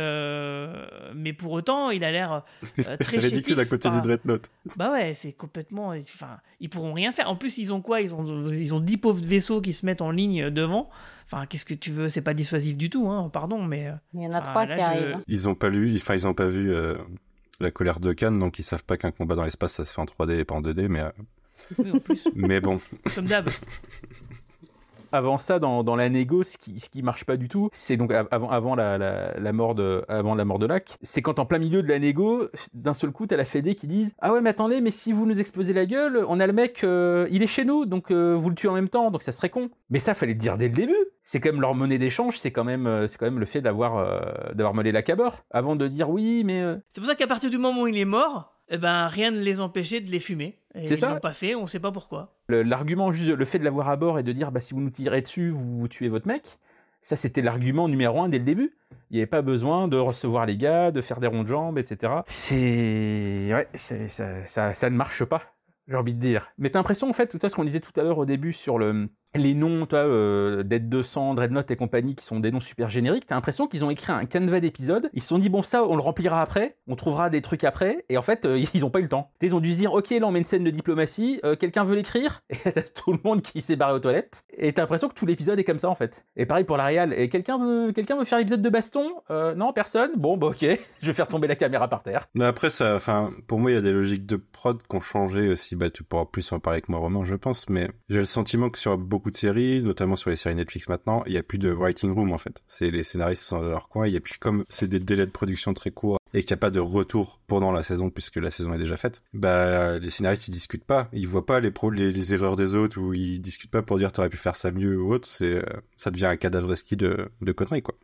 pour autant, il a l'air très c'est ridicule à côté du Dreadnought. Bah ouais, c'est complètement... Enfin, ils pourront rien faire. En plus, ils ont quoi? Ils ont 10 pauvres vaisseaux qui se mettent en ligne devant. Enfin, qu'est-ce que tu veux? C'est pas dissuasif du tout, hein, pardon, mais... Il y en a 3 qui arrivent. Ils ont pas vu La colère de Khan, donc ils savent pas qu'un combat dans l'espace, ça se fait en 3D et pas en 2D, mais... Oui, en plus. Mais bon. Comme d'hab. Avant ça, dans la négo, ce qui marche pas du tout, c'est donc avant la mort de Lack, c'est quand en plein milieu de la négo, d'un seul coup, t'as la Fédé qui disent: ah ouais, mais attendez, mais si vous nous explosez la gueule, on a le mec, il est chez nous, donc vous le tuez en même temps, donc ça serait con. Mais ça, fallait le dire dès le début. C'est quand même leur monnaie d'échange, c'est quand même le fait d'avoir molé la cabeur, avant de dire oui, mais. C'est pour ça qu'à partir du moment où il est mort, eh ben rien ne les empêchait de les fumer. Et c'est ça. Ils l'ont pas fait, on sait pas pourquoi. L'argument, juste le fait de l'avoir à bord et de dire bah si vous nous tirez dessus, vous tuez votre mec, ça c'était l'argument numéro 1 dès le début. Il n'y avait pas besoin de recevoir les gars, de faire des ronds de jambes, etc. Ça ne marche pas, j'ai envie de dire. Mais t'as l'impression, en fait, toi, ce qu'on disait tout à l'heure au début sur les noms, toi, Dead 200, Dreadnought et compagnie, qui sont des noms super génériques, t'as l'impression qu'ils ont écrit un canevas d'épisodes, ils se sont dit, bon, ça, on le remplira après, on trouvera des trucs après, et en fait, ils ont pas eu le temps. Ils ont dû se dire, ok, là, on met une scène de diplomatie, quelqu'un veut l'écrire, et t'as tout le monde qui s'est barré aux toilettes, et t'as l'impression que tout l'épisode est comme ça, en fait. Et pareil pour la réal, et quelqu'un veut faire l'épisode de baston? Non, personne? Bon, bah, ok, je vais faire tomber la caméra par terre. Mais après, pour moi, il y a des logiques de prod qui ont changé aussi, bah, tu pourras plus en parler avec moi, Romain, je pense, mais j'ai le sentiment que sur beaucoup de séries, notamment sur les séries Netflix maintenant, il n'y a plus de writing room en fait. C'est les scénaristes sont dans leur coin, il y a plus, comme c'est des délais de production très courts et qu'il n'y a pas de retour pendant la saison puisque la saison est déjà faite, bah les scénaristes ils discutent pas, ils voient pas les erreurs des autres ou ils discutent pas pour dire t'aurais pu faire ça mieux ou autre, ça devient un cadavre ski de conneries quoi.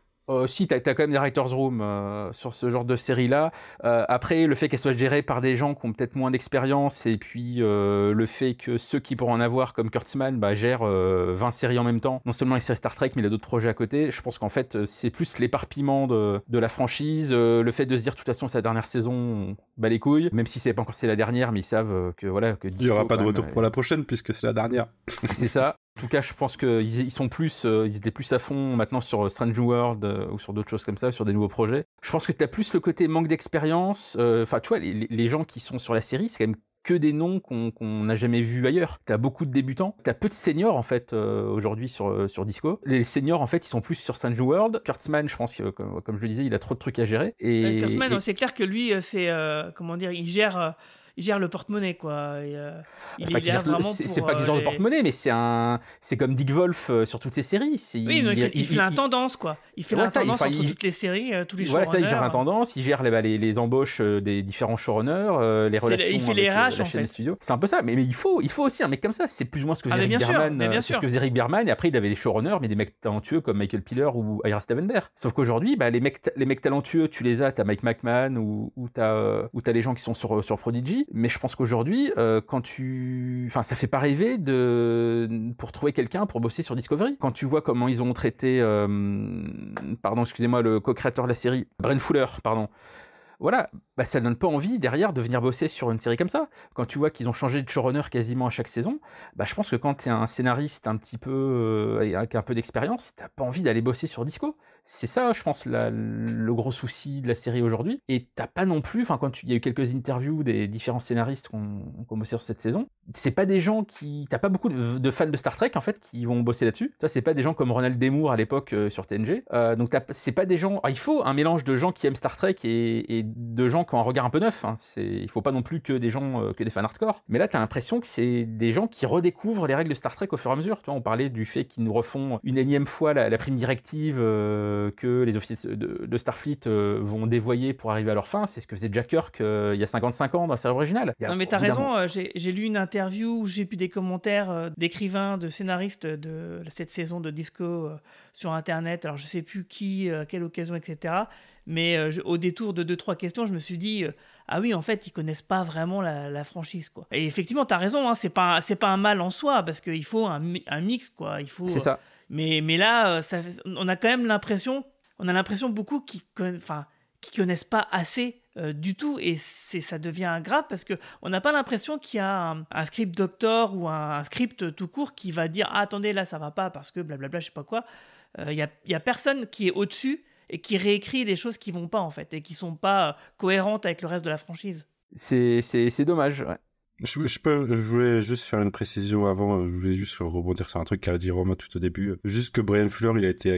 Si, t'as quand même des writers' room sur ce genre de série-là. Après, le fait qu'elle soit gérée par des gens qui ont peut-être moins d'expérience, et puis le fait que ceux qui pourront en avoir, comme Kurtzman, gèrent 20 séries en même temps, non seulement les séries Star Trek, mais il a d'autres projets à côté, je pense qu'en fait, c'est plus l'éparpillement de la franchise, le fait de se dire, de toute façon, c'est la dernière saison, bah les couilles, même si c'est pas encore c'est la dernière, mais ils savent que voilà... que il y aura pas de retour pour la prochaine, puisque c'est la dernière. C'est ça. En tout cas, je pense qu'ils étaient plus à fond maintenant sur Strange New World ou sur d'autres choses comme ça, sur des nouveaux projets. Je pense que t'as plus le côté manque d'expérience. Enfin, tu vois, les gens qui sont sur la série, c'est quand même que des noms qu'on n'a jamais vus ailleurs. T'as beaucoup de débutants, t'as peu de seniors en fait aujourd'hui sur Disco. Les seniors en fait, ils sont plus sur Strange New World. Kurtzman, je pense que comme je le disais, il a trop de trucs à gérer. Kurtzman, c'est clair que lui, c'est comment dire, il gère le porte-monnaie quoi. Il gère vraiment pour... C'est pas qu'il gère le porte-monnaie, mais c'est comme Dick Wolf sur toutes ses séries. Oui, mais il fait l'intendance quoi. Il fait l'intendance entre toutes les séries, tous les showrunners. Voilà, ça, il gère l'intendance, il gère les embauches des différents showrunners, les relations il fait les RH en fait. Studio. C'est un peu ça, mais il faut aussi un mec comme ça. C'est plus ou moins ce que faisait Rick Berman. C'est ce que faisait Rick Berman, et après il avait les showrunners, mais des mecs talentueux comme Michael Piller ou Ira Stevenberg. Sauf qu'aujourd'hui, les mecs talentueux, tu les as, t'as Mike McMahon ou t'as les gens qui sont sur Prodigy. Mais je pense qu'aujourd'hui, ça fait pas rêver pour trouver quelqu'un pour bosser sur Discovery. Quand tu vois comment ils ont traité, le co-créateur de la série, Brent Fuller, voilà, bah ça donne pas envie derrière de venir bosser sur une série comme ça. Quand tu vois qu'ils ont changé de showrunner quasiment à chaque saison, bah je pense que quand t'es un scénariste un petit peu avec un peu d'expérience, t'as pas envie d'aller bosser sur Disco. C'est ça, je pense, le gros souci de la série aujourd'hui. Et t'as pas non plus, enfin il y a eu quelques interviews des différents scénaristes qui ont bossé sur cette saison, c'est pas des gens qui, t'as pas beaucoup de fans de Star Trek en fait qui vont bosser là-dessus. Ça, c'est pas des gens comme Ronald D. Moore à l'époque sur TNG. Donc c'est pas des gens. Il faut un mélange de gens qui aiment Star Trek et de gens qui ont un regard un peu neuf. Hein. Il faut pas non plus que des gens, que des fans hardcore. Mais là, t'as l'impression que c'est des gens qui redécouvrent les règles de Star Trek au fur et à mesure. Tu vois, on parlait du fait qu'ils nous refont une énième fois la prime directive que les officiers de Starfleet vont dévoyer pour arriver à leur fin. C'est ce que faisait Jack Kirk il y a 55 ans dans la série originale. Non mais t'as raison, j'ai lu une interview, j'ai pu des commentaires d'écrivains, de scénaristes de cette saison de Disco sur internet, alors je sais plus qui, à quelle occasion, etc. Mais au détour de 2-3 questions, je me suis dit ah oui, en fait, ils connaissent pas vraiment la franchise, quoi. Et effectivement, t'as raison, hein, c'est pas un mal en soi, parce qu'il faut un mix, quoi. Il faut, c'est ça. Mais là, on a quand même l'impression, beaucoup qui connaissent pas assez du tout, et ça devient grave parce que on n'a pas l'impression qu'il y a un script doctor ou un script tout court qui va dire ah, attendez, là ça va pas parce que blablabla, je sais pas quoi. Il y a personne qui est au-dessus et qui réécrit les choses qui vont pas en fait et qui sont pas cohérentes avec le reste de la franchise. C'est dommage, ouais. Je voulais juste faire une précision avant, je voulais juste rebondir sur un truc qu'a dit Romain tout au début. Juste que Bryan Fuller, il a été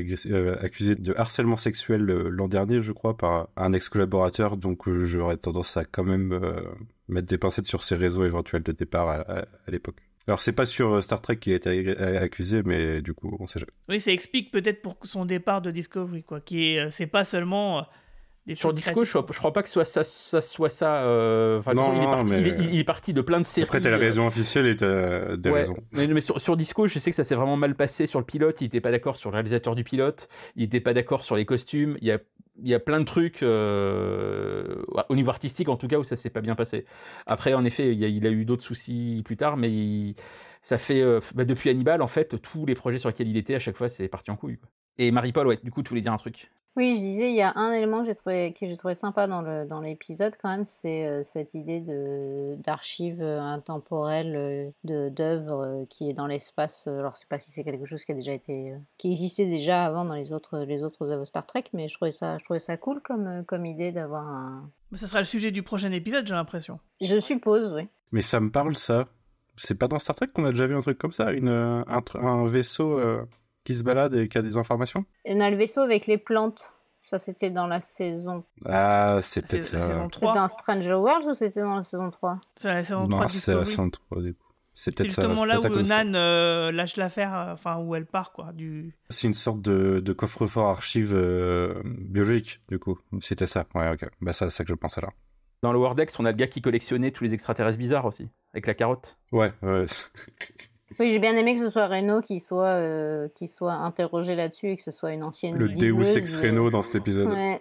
accusé de harcèlement sexuel l'an dernier, je crois, par un ex-collaborateur, donc j'aurais tendance à quand même mettre des pincettes sur ses réseaux éventuels de départ à l'époque. Alors c'est pas sur Star Trek qu'il a été accusé, mais du coup, on sait jamais. Oui, ça explique peut-être pour son départ de Discovery, quoi, c'est pas seulement... Sur Disco, je crois pas que ça soit ça. Il est parti de plein de séries. Après, t'as la raison officielle et t'as des raisons. Mais sur Disco, je sais que ça s'est vraiment mal passé sur le pilote. Il était pas d'accord sur le réalisateur du pilote. Il était pas d'accord sur les costumes. Il y a plein de trucs au niveau artistique, en tout cas, où ça s'est pas bien passé. Après, en effet, il a eu d'autres soucis plus tard, mais ça fait depuis Hannibal, en fait, tous les projets sur lesquels il était, à chaque fois, c'est parti en couille, quoi. Et Marie-Paul, ouais, du coup, tu voulais dire un truc. Oui, je disais, il y a un élément que j'ai trouvé sympa dans l'épisode quand même, c'est cette idée d'archives intemporelles d'œuvres qui est dans l'espace. Alors, je sais pas si c'est quelque chose qui existait déjà avant dans les autres œuvres Star Trek, mais je trouvais ça cool comme idée d'avoir un. Ça sera le sujet du prochain épisode, j'ai l'impression. Je suppose, oui. Mais ça me parle, ça. C'est pas dans Star Trek qu'on a déjà vu un truc comme ça, un vaisseau. Qui se balade et qui a des informations. On a le vaisseau avec les plantes. Ça, c'était dans la saison... Ah, c'est peut-être ça. C'était dans Stranger Worlds ou c'était dans la saison 3 C'est la saison 3 Non, c'est la saison 3, du coup. C'est peut-être ça. C'est justement là où Nan lâche l'affaire, où elle part, quoi. C'est une sorte de coffre-fort archive biologique, du coup. C'était ça. Ouais, ok. Bah, c'est ça que je pense là. Dans le Wordex, on a le gars qui collectionnait tous les extraterrestres bizarres aussi, avec la carotte. Ouais. Oui, j'ai bien aimé que ce soit Reno qui soit interrogé là-dessus et que ce soit une ancienne le Deus Ex Reno dans cet épisode. Ouais.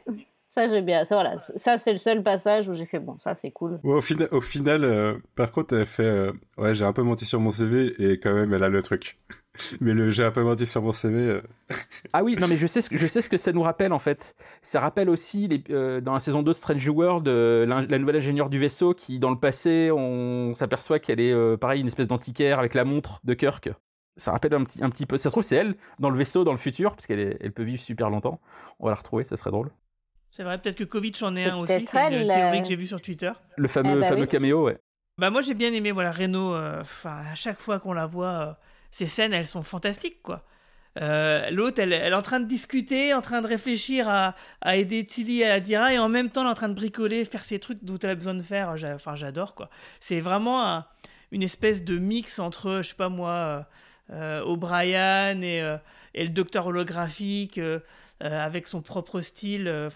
Ça, j'ai bien. Ça, c'est le seul passage où j'ai fait bon, ça, c'est cool. Ouais, au final, par contre, elle fait ouais, j'ai un peu menti sur mon CV et quand même, elle a le truc. Mais j'ai un peu menti sur mon CV. Ah oui, non, mais je sais ce que ça nous rappelle en fait. Ça rappelle aussi dans la saison 2 de Strange World, la nouvelle ingénieure du vaisseau qui, dans le passé, on s'aperçoit qu'elle est pareil, une espèce d'antiquaire avec la montre de Kirk. Ça rappelle un petit peu. Ça se trouve, c'est elle dans le vaisseau dans le futur, parce qu'elle peut vivre super longtemps. On va la retrouver, ça serait drôle. C'est vrai, peut-être que Kovic en est un aussi, c'est une théorie que j'ai vue sur Twitter. Le fameux caméo, ouais. Bah moi j'ai bien aimé, voilà, Reno, à chaque fois qu'on la voit, ces scènes, elles sont fantastiques, quoi. L'autre, elle est en train de discuter, en train de réfléchir à aider Tilly et Adira, et en même temps, elle est en train de bricoler, faire ses trucs dont elle a besoin de faire. J'adore, quoi. C'est vraiment une espèce de mix entre, je sais pas moi, O'Brien et le docteur holographique, avec son propre style.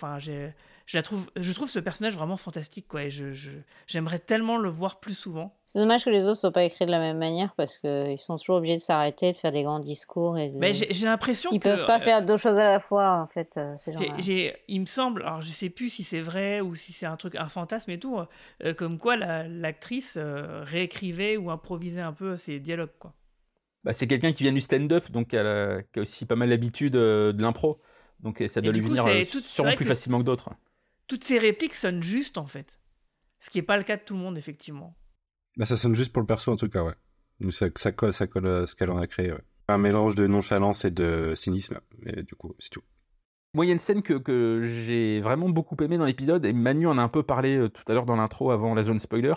Je trouve ce personnage vraiment fantastique, quoi, et j'aimerais tellement le voir plus souvent. C'est dommage que les autres soient pas écrits de la même manière parce qu'ils sont toujours obligés de s'arrêter, de faire des grands discours. Mais j'ai l'impression qu'ils peuvent pas faire deux choses à la fois, en fait. Il me semble, alors je sais plus si c'est vrai ou si c'est un fantasme et tout, comme quoi l'actrice réécrivait ou improvisait un peu ses dialogues, quoi. Bah, c'est quelqu'un qui vient du stand-up, donc qui a aussi pas mal l'habitude de l'impro. Donc ça doit lui venir sûrement plus facilement que d'autres. toutes ces répliques sonnent juste, en fait. Ce qui n'est pas le cas de tout le monde, effectivement. Bah, ça sonne juste pour le perso, en tout cas, ouais. Ça colle à ce qu'elle en a créé, ouais. Un mélange de nonchalance et de cynisme, et du coup, c'est tout. Moi, il y a une scène que j'ai vraiment beaucoup aimé dans l'épisode, et Manu en a un peu parlé tout à l'heure dans l'intro avant la zone spoiler.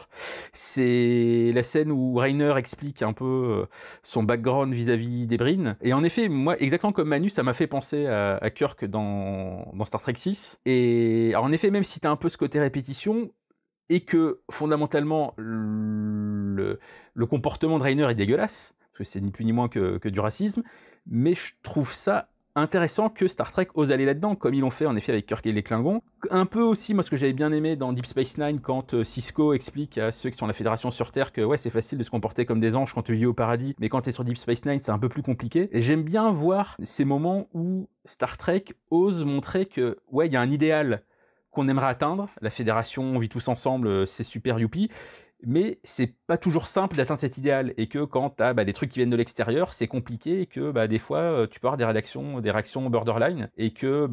C'est la scène où Rainer explique un peu son background vis-à-vis des Breen. Et en effet, moi, exactement comme Manu, ça m'a fait penser à Kirk dans Star Trek 6. Et alors, en effet, même si t'as un peu ce côté répétition, et que fondamentalement, le comportement de Rainer est dégueulasse, parce que c'est ni plus ni moins que du racisme, mais je trouve ça intéressant que Star Trek ose aller là-dedans, comme ils l'ont fait en effet avec Kirk et les Klingons. Un peu aussi, moi, ce que j'avais bien aimé dans Deep Space Nine, quand Sisko explique à ceux qui sont à la Fédération sur Terre que ouais, c'est facile de se comporter comme des anges quand tu vis au paradis, mais quand t'es sur Deep Space Nine, c'est un peu plus compliqué. Et j'aime bien voir ces moments où Star Trek ose montrer que ouais, il y a un idéal qu'on aimerait atteindre. La Fédération, on vit tous ensemble, c'est super youpi. Mais c'est pas toujours simple d'atteindre cet idéal, et que quand t'as des trucs qui viennent de l'extérieur, c'est compliqué, et que des fois tu peux avoir des réactions borderline, et que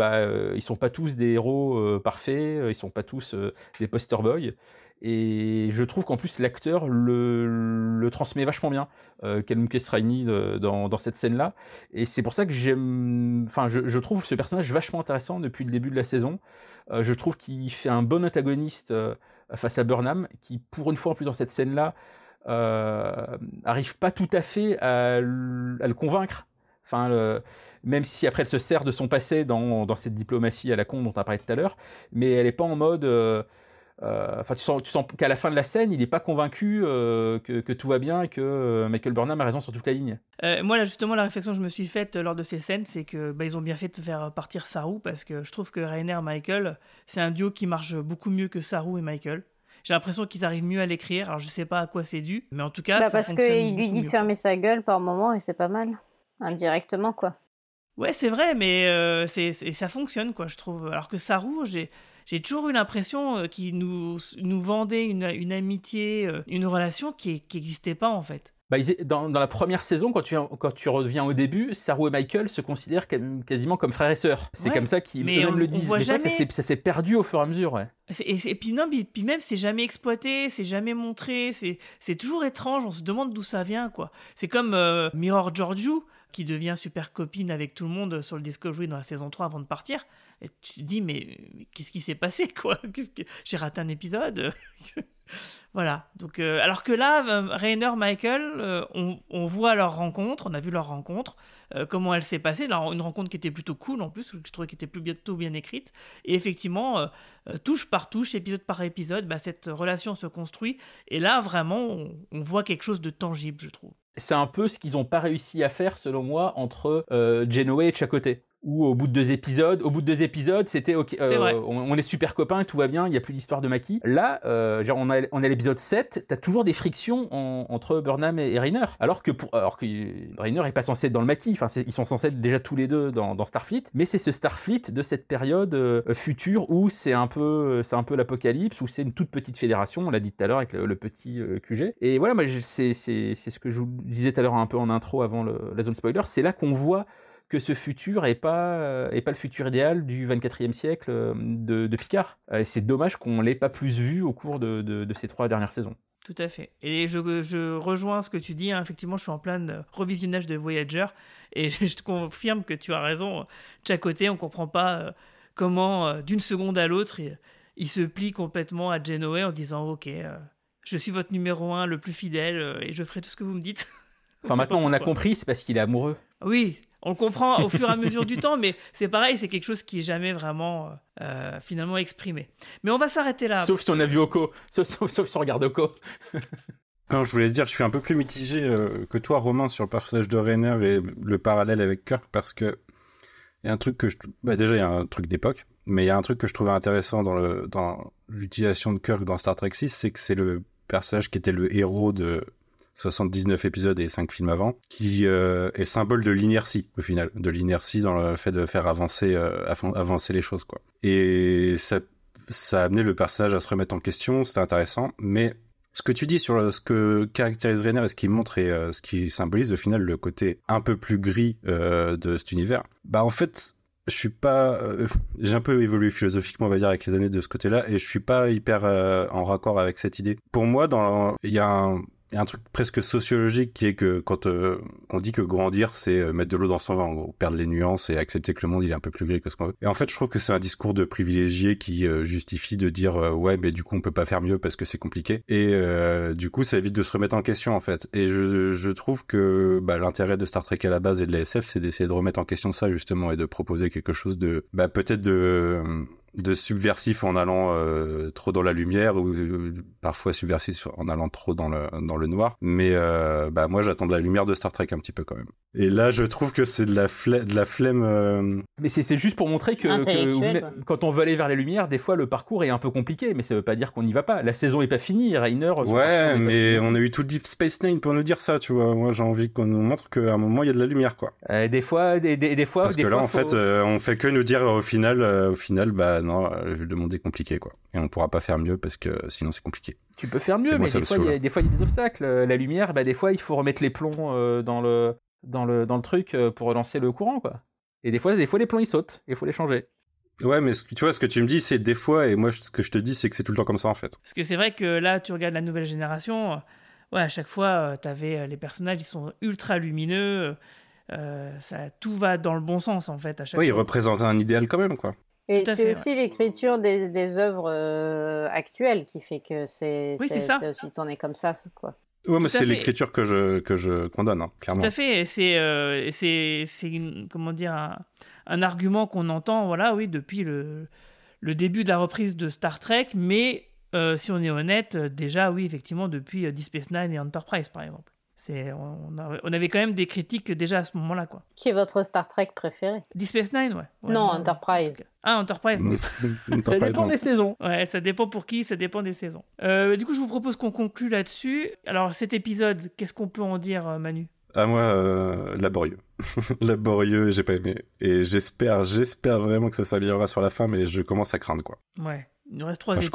ils sont pas tous des héros parfaits, ils sont pas tous des poster boys. Et je trouve qu'en plus l'acteur le transmet vachement bien, Kelmunkes Raini dans cette scène-là. Et c'est pour ça que je trouve ce personnage vachement intéressant depuis le début de la saison. Je trouve qu'il fait un bon antagoniste face à Burnham, qui pour une fois en plus dans cette scène-là arrive pas tout à fait à le convaincre. Même si après elle se sert de son passé dans cette diplomatie à la con dont on a parlé tout à l'heure, mais elle est pas en mode tu sens qu'à la fin de la scène, il n'est pas convaincu que tout va bien et que Michael Burnham a raison sur toute la ligne. Moi, là, justement, la réflexion que je me suis faite lors de ces scènes, c'est que ils ont bien fait de faire partir Saru, parce que je trouve que Rainer et Michael, c'est un duo qui marche beaucoup mieux que Saru et Michael. J'ai l'impression qu'ils arrivent mieux à l'écrire, alors je sais pas à quoi c'est dû, mais en tout cas, ça parce fonctionne qu'il lui dit mieux. de fermer sa gueule par moment, et c'est pas mal. Indirectement, quoi. Ouais, c'est vrai, mais ça fonctionne, quoi, je trouve. Alors que Saru, j'ai toujours eu l'impression qu'il nous vendait une amitié, une relation qui n'existait pas, en fait. Dans la première saison, quand tu reviens au début, Saru et Michael se considèrent quasiment comme frères et sœurs. C'est comme ça qu'ils eux-mêmes le disent. Mais ça s'est perdu au fur et à mesure, ouais. Et puis même, c'est jamais exploité, c'est jamais montré, c'est toujours étrange, on se demande d'où ça vient, quoi. C'est comme Mirror Georgiou, qui devient super copine avec tout le monde sur le Discovery dans la saison 3 avant de partir. Et tu te dis, mais qu'est-ce qui s'est passé, quoi ? J'ai raté un épisode. Voilà. Donc, alors que là, Rainer, Michael, on voit leur rencontre, on a vu leur rencontre, comment elle s'est passée. Alors, une rencontre qui était plutôt cool en plus, que je trouvais qu'elle était plutôt bien écrite. Et effectivement, touche par touche, épisode par épisode, cette relation se construit. Et là, vraiment, on voit quelque chose de tangible, je trouve. C'est un peu ce qu'ils n'ont pas réussi à faire, selon moi, entre Janeway et Chakotay. Où au bout de deux épisodes, c'était ok, on est super copains, tout va bien, il n'y a plus d'histoire de Mackie. Là, on a l'épisode 7, t'as toujours des frictions entre Burnham et Rainer, alors que Rainer est pas censé être dans le Mackie, ils sont censés être déjà tous les deux dans Starfleet, mais c'est ce Starfleet de cette période future où c'est un peu l'apocalypse, où c'est une toute petite fédération, on l'a dit tout à l'heure avec le petit QG. Et voilà, c'est ce que je vous disais tout à l'heure un peu en intro avant la zone spoiler, c'est là qu'on voit que ce futur est pas le futur idéal du 24e siècle de Picard. Et c'est dommage qu'on l'ait pas plus vu au cours de ces 3 dernières saisons. Tout à fait. Et je rejoins ce que tu dis, hein. Effectivement, je suis en plein revisionnage de Voyager, et je te confirme que tu as raison. Chakotay, on comprend pas comment, d'une seconde à l'autre, il se plie complètement à Janeway en disant « Ok, je suis votre numéro 1 le plus fidèle, et je ferai tout ce que vous me dites. » Maintenant, on a compris, c'est parce qu'il est amoureux. Oui, on le comprend au fur et à mesure du temps, mais c'est pareil, c'est quelque chose qui est jamais vraiment finalement exprimé. Mais on va s'arrêter là. Sauf si on a vu Oko, sauf si on regarde Oko. Non, je voulais dire, je suis un peu plus mitigé que toi, Romain, sur le personnage de Rainer et le parallèle avec Kirk, parce que il y a un truc que déjà il y a un truc d'époque, mais il y a un truc que je trouvais intéressant dans l'utilisation de Kirk dans Star Trek 6, c'est que c'est le personnage qui était le héros de 79 épisodes et 5 films avant, qui est symbole de l'inertie, au final. De l'inertie dans le fait de faire avancer les choses, quoi. Et ça a amené le personnage à se remettre en question, c'était intéressant, mais ce que tu dis sur ce que caractérise Rainer et ce qu'il montre et ce qui symbolise, au final, le côté un peu plus gris de cet univers, en fait, je suis pas, j'ai un peu évolué philosophiquement, on va dire, avec les années de ce côté-là, et je suis pas hyper en raccord avec cette idée. Pour moi, il y a un truc presque sociologique qui est que quand on dit que grandir, c'est mettre de l'eau dans son vin, en gros, perdre les nuances et accepter que le monde il est un peu plus gris que ce qu'on veut. Et en fait, je trouve que c'est un discours de privilégié qui justifie de dire ouais, mais du coup on peut pas faire mieux parce que c'est compliqué. Et du coup, ça évite de se remettre en question en fait. Et je trouve que l'intérêt de Star Trek à la base et de la SF, c'est d'essayer de remettre en question ça justement et de proposer quelque chose de peut-être de subversif en allant trop dans la lumière ou parfois subversif en allant trop dans le noir, mais moi j'attends de la lumière de Star Trek un petit peu quand même. Et là je trouve que c'est de la flemme. Mais c'est juste pour montrer que quand on veut aller vers la lumière, des fois le parcours est un peu compliqué, mais ça veut pas dire qu'on n'y va pas. La saison est pas finie, Rainer. Ouais, mais on a eu tout Deep Space Nine pour nous dire ça, tu vois. Moi j'ai envie qu'on nous montre qu'à un moment il y a de la lumière, quoi. Des fois. Parce que là en fait on fait que nous dire au final non, le monde est compliqué, quoi. Et on pourra pas faire mieux parce que sinon c'est compliqué. Tu peux faire mieux, mais des fois il y a des obstacles. La lumière, des fois il faut remettre les plombs dans le truc pour relancer le courant, quoi. Et des fois les plombs ils sautent, il faut les changer. Ouais, mais tu vois, ce que tu me dis, c'est des fois, et moi ce que je te dis, c'est que c'est tout le temps comme ça en fait. Parce que c'est vrai que là, tu regardes la nouvelle génération, à chaque fois, t'avais les personnages, ils sont ultra lumineux, tout va dans le bon sens en fait. À chaque fois. Ils représentent un idéal quand même, quoi. Et c'est aussi l'écriture des œuvres actuelles qui fait que c'est aussi tourné comme ça, quoi. Ouais, mais c'est l'écriture que je condamne, hein, clairement. Tout à fait. C'est comment dire, un argument qu'on entend, depuis le début de la reprise de Star Trek, mais si on est honnête, déjà, oui, effectivement, depuis Deep Space Nine et Enterprise, par exemple. On avait quand même des critiques déjà à ce moment-là, quoi. Qui est votre Star Trek préféré? Deep Space Nine, ouais. Non, Enterprise. Ah, Enterprise. Ça dépend des saisons. Ouais, ça dépend pour qui, ça dépend des saisons. Du coup, je vous propose qu'on conclue là-dessus. Alors, cet épisode, qu'est-ce qu'on peut en dire, Manu? Ah, moi, laborieux. Laborieux, j'ai pas aimé. Et j'espère vraiment que ça s'améliorera sur la fin, mais je commence à craindre, quoi. Ouais, il nous reste 3 épisodes.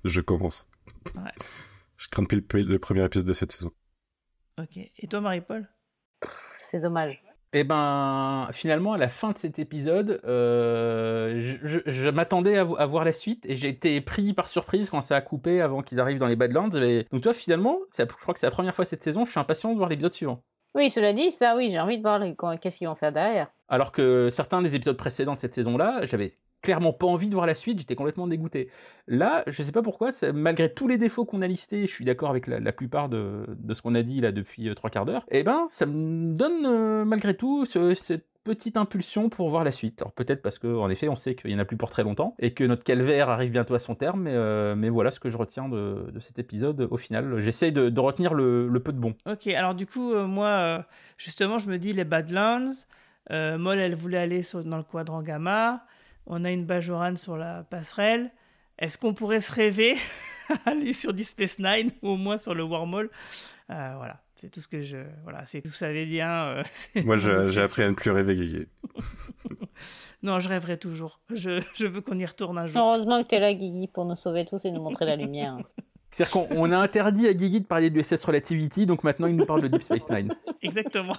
Je commence. Ouais. Je crains depuis le premier épisode de cette saison. Ok. Et toi, Marie-Paul? C'est dommage. Eh ben, finalement, à la fin de cet épisode, je m'attendais à voir la suite et j'ai été pris par surprise quand ça a coupé avant qu'ils arrivent dans les Badlands. Donc toi, finalement, je crois que c'est la première fois cette saison, je suis impatient de voir l'épisode suivant. Oui, cela dit, j'ai envie de voir qu'est-ce qu'ils vont faire derrière. Alors que certains des épisodes précédents de cette saison-là, j'avais clairement pas envie de voir la suite, j'étais complètement dégoûté. Là, je sais pas pourquoi, malgré tous les défauts qu'on a listés, je suis d'accord avec la plupart de ce qu'on a dit là depuis 3 quarts d'heure, et ça me donne malgré tout cette petite impulsion pour voir la suite. Alors peut-être parce qu'en effet, on sait qu'il y en a plus pour très longtemps, et que notre calvaire arrive bientôt à son terme, mais voilà ce que je retiens de cet épisode au final. J'essaye de retenir le peu de bon. Ok, alors du coup, moi, justement, je me dis les Badlands, Moll, elle voulait aller dans le quadrant gamma, on a une Bajoran sur la passerelle. Est-ce qu'on pourrait se rêver à aller sur Deep Space Nine ou au moins sur le wormhole? Voilà, c'est tout ce que c'est vous savez bien. Moi, j'ai appris à ne plus rêver, Guigui. Non, je rêverai toujours. Je veux qu'on y retourne un jour. Heureusement que t'es là, Guigui, pour nous sauver tous et nous montrer la lumière. C'est-à-dire qu'on a interdit à Guigui de parler de l'USS Relativity, donc maintenant il nous parle de Deep Space Nine. Exactement.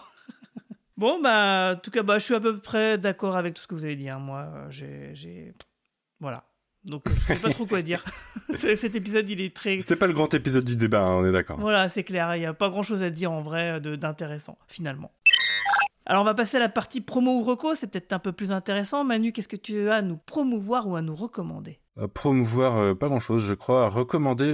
Bon, en tout cas, je suis à peu près d'accord avec tout ce que vous avez dit. Hein. Moi, voilà. Donc, je sais pas trop quoi dire. Cet épisode, il est très... C'était pas le grand épisode du débat, hein, on est d'accord. Voilà, c'est clair. Il n'y a pas grand-chose à dire, en vrai, d'intéressant, finalement. Alors, on va passer à la partie promo ou reco. C'est peut-être un peu plus intéressant. Manu, qu'est-ce que tu as à nous promouvoir ou à nous recommander? Promouvoir, pas grand-chose, je crois. À recommander,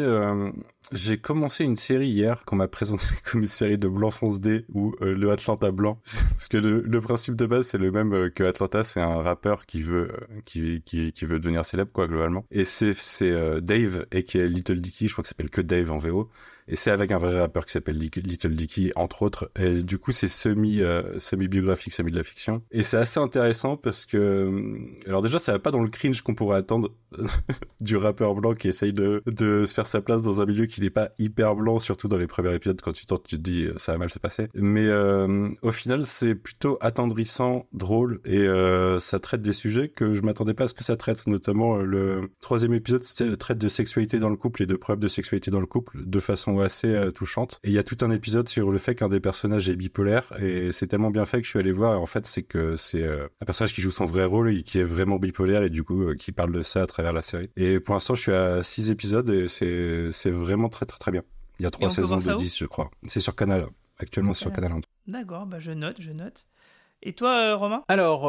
j'ai commencé une série hier qu'on m'a présentée comme une série de Blanc Fonce D ou le Atlanta Blanc. Parce que le principe de base, c'est le même que Atlanta, c'est un rappeur qui veut devenir célèbre, quoi, globalement. Et c'est Dave, et qui est Little Dicky, je crois que ça s'appelle que Dave en VO. Et c'est avec un vrai rappeur qui s'appelle Little Dicky, entre autres. Et du coup, c'est semi-biographique, semi de la fiction. Et c'est assez intéressant parce que... Alors déjà, ça va pas dans le cringe qu'on pourrait attendre du rappeur blanc qui essaye de se faire sa place dans un milieu qui n'est pas hyper blanc, surtout dans les premiers épisodes, quand tu te dis ça va mal se passer. Mais au final, c'est plutôt attendrissant, drôle, et ça traite des sujets que je m'attendais pas à ce que ça traite. Notamment, le 3e épisode traite de sexualité dans le couple et de problèmes de sexualité dans le couple de façon sont assez touchantes. Et il y a tout un épisode sur le fait qu'un des personnages est bipolaire, et c'est tellement bien fait que je suis allé voir. Et en fait, c'est que c'est un personnage qui joue son vrai rôle et qui est vraiment bipolaire, et du coup, qui parle de ça à travers la série. Et pour l'instant, je suis à 6 épisodes, et c'est vraiment très très très bien. Il y a 3 saisons de 10, je crois. C'est sur Canal. Actuellement, c'est sur Canal. D'accord, je note. Et toi, Romain ? Alors,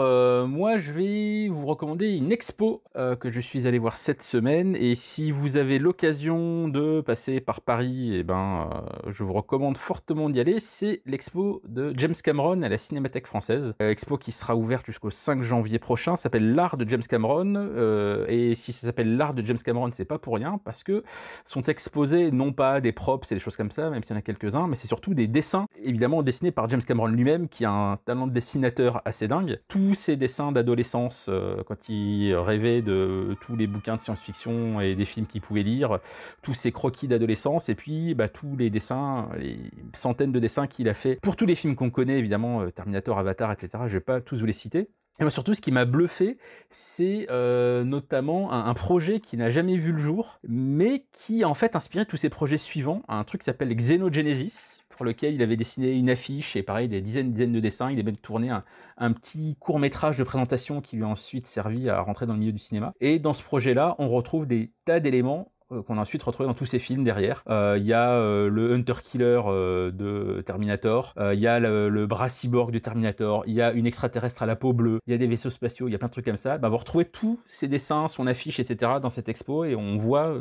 moi, je vais vous recommander une expo que je suis allé voir cette semaine. Et si vous avez l'occasion de passer par Paris, je vous recommande fortement d'y aller. C'est l'expo de James Cameron à la Cinémathèque française. Expo qui sera ouverte jusqu'au 5 janvier prochain. Ça s'appelle L'Art de James Cameron. Et si ça s'appelle L'Art de James Cameron, c'est pas pour rien, parce que sont exposés non pas des props et des choses comme ça, même s'il y en a quelques-uns, mais c'est surtout des dessins, évidemment dessinés par James Cameron lui-même, qui a un talent de dessinateur assez dingue. Tous ces dessins d'adolescence, quand il rêvait de tous les bouquins de science-fiction et des films qu'il pouvait lire, tous ces croquis d'adolescence, et puis tous les dessins, les centaines de dessins qu'il a fait pour tous les films qu'on connaît, évidemment, Terminator, Avatar, etc. Je vais pas tous vous les citer. Et moi, surtout, ce qui m'a bluffé, c'est notamment un projet qui n'a jamais vu le jour, mais qui a en fait inspiré tous ses projets suivants, un truc qui s'appelle Xenogenesis, pour lequel il avait dessiné une affiche et pareil des dizaines de dessins. Il a même tourné un petit court-métrage de présentation qui lui a ensuite servi à rentrer dans le milieu du cinéma. Et dans ce projet-là, on retrouve des tas d'éléments qu'on a ensuite retrouvé dans tous ces films derrière. Il y a le Hunter Killer de Terminator, il y a le bras cyborg de Terminator, il y a une extraterrestre à la peau bleue, il y a des vaisseaux spatiaux, il y a plein de trucs comme ça. Vous retrouvez tous ces dessins, son affiche, etc. dans cette expo, et on voit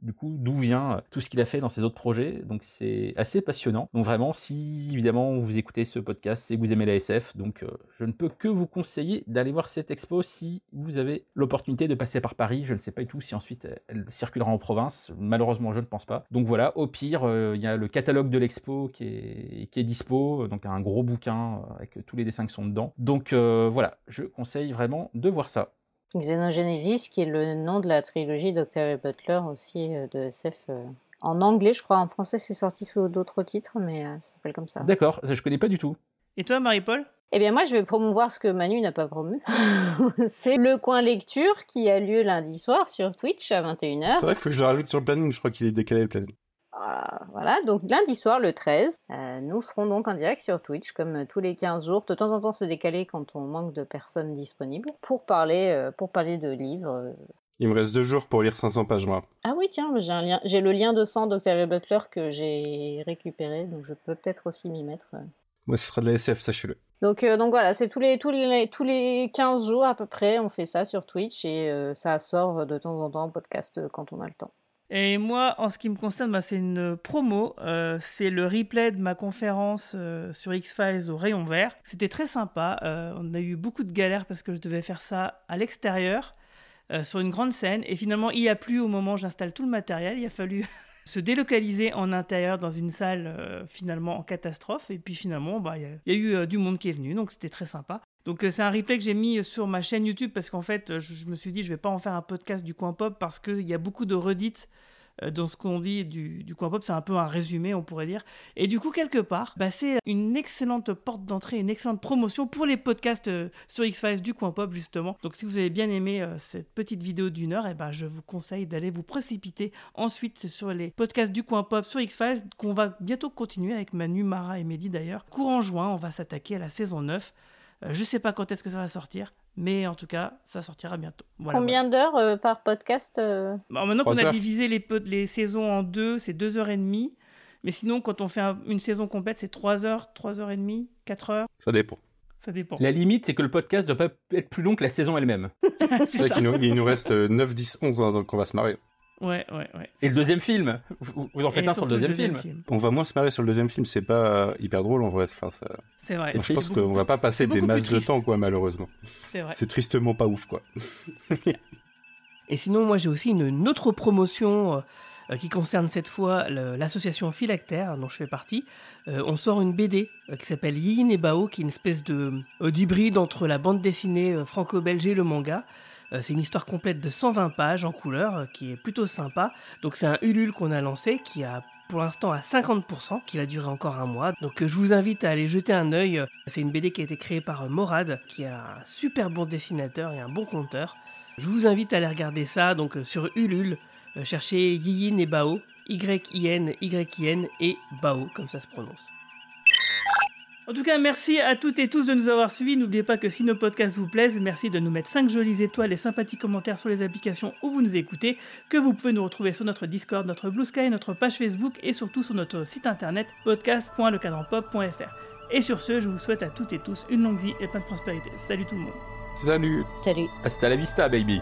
du coup d'où vient tout ce qu'il a fait dans ses autres projets. Donc c'est assez passionnant. Donc vraiment, si évidemment vous écoutez ce podcast, c'est que vous aimez la SF, donc je ne peux que vous conseiller d'aller voir cette expo si vous avez l'opportunité de passer par Paris. Je ne sais pas du tout si ensuite elle circulera en province, malheureusement je ne pense pas. Donc voilà, au pire, il y a le catalogue de l'expo qui est dispo, donc un gros bouquin avec tous les dessins qui sont dedans. Donc voilà, je conseille vraiment de voir ça. Xenogenesis, qui est le nom de la trilogie d'Octavia Butler aussi de SF en anglais, je crois. En français, c'est sorti sous d'autres titres, mais ça s'appelle comme ça. D'accord, je connais pas du tout. Et toi, Marie-Paul ? Eh bien, moi, je vais promouvoir ce que Manu n'a pas promu. C'est le coin lecture qui a lieu lundi soir sur Twitch à 21h. C'est vrai qu'il faut que je le rajoute sur le planning, je crois qu'il est décalé le planning. Voilà, donc lundi soir, le 13, nous serons donc en direct sur Twitch, comme tous les 15 jours. De temps en temps, c'est décalé quand on manque de personnes disponibles, pour parler de livres. Il me reste 2 jours pour lire 500 pages, moi. Ah oui, tiens, j'ai le lien de sang d'Octavia Butler que j'ai récupéré, donc je peux peut-être aussi m'y mettre. Moi, ce sera de la SF, sachez-le. Donc voilà, c'est tous les 15 jours à peu près, on fait ça sur Twitch, et ça sort de temps en temps en podcast quand on a le temps. Et moi, en ce qui me concerne, c'est une promo. C'est le replay de ma conférence sur X-Files au rayon vert. C'était très sympa. On a eu beaucoup de galères parce que je devais faire ça à l'extérieur, sur une grande scène. Et finalement, il n'y a plus au moment où j'installe tout le matériel. Il a fallu se délocaliser en intérieur dans une salle finalement en catastrophe. Et puis finalement, il y a eu du monde qui est venu. Donc c'était très sympa. Donc c'est un replay que j'ai mis sur ma chaîne YouTube parce qu'en fait, je me suis dit, je vais pas en faire un podcast du coin pop parce qu'il y a beaucoup de redites dans ce qu'on dit du coin pop. C'est un peu un résumé, on pourrait dire. Et du coup, quelque part, c'est une excellente porte d'entrée, une excellente promotion pour les podcasts sur X-Files du coin pop, justement. Donc si vous avez bien aimé cette petite vidéo d'1 heure, je vous conseille d'aller vous précipiter ensuite sur les podcasts du coin pop sur X-Files, qu'on va bientôt continuer avec Manu, Mara et Mehdi d'ailleurs. Courant juin, on va s'attaquer à la saison 9. Je sais pas quand est-ce que ça va sortir, mais en tout cas, ça sortira bientôt. Voilà, Combien d'heures par podcast Maintenant qu'on a divisé les saisons en 2, c'est 2h30. Mais sinon, quand on fait une saison complète, c'est 3 heures, 3h30, 4 heures. Ça dépend. La limite, c'est que le podcast ne doit pas être plus long que la saison elle-même. C'est vrai qu'il nous reste 9, 10, 11, donc on va se marrer. Ouais. Et le deuxième film, vous en faites un sur le deuxième film. On va moins se marrer sur le deuxième film, c'est pas hyper drôle en vrai. C'est vrai. Je pense qu'on va pas passer des masses de temps, quoi, malheureusement. C'est vrai. C'est tristement pas ouf, quoi. Et sinon, moi j'ai aussi une autre promotion qui concerne cette fois l'association Philactère, dont je fais partie. On sort une BD qui s'appelle Yin et Bao, qui est une espèce d'hybride entre la bande dessinée franco-belge et le manga. C'est une histoire complète de 120 pages en couleur, qui est plutôt sympa. Donc c'est un Ulule qu'on a lancé, qui a pour l'instant à 50%, qui va durer encore un mois. Donc je vous invite à aller jeter un œil. C'est une BD qui a été créée par Morad, qui est un super bon dessinateur et un bon conteur. Je vous invite à aller regarder ça donc sur Ulule. Cherchez Yin et Bao, Y-I-N et Bao, comme ça se prononce. En tout cas, merci à toutes et tous de nous avoir suivis. N'oubliez pas que si nos podcasts vous plaisent, merci de nous mettre 5 jolies étoiles et sympathiques commentaires sur les applications où vous nous écoutez, que vous pouvez nous retrouver sur notre Discord, notre Blue Sky, notre page Facebook et surtout sur notre site internet podcast.lecadranpop.fr. Et sur ce, je vous souhaite à toutes et tous une longue vie et plein de prospérité. Salut tout le monde. Salut. Salut. Hasta la vista, baby.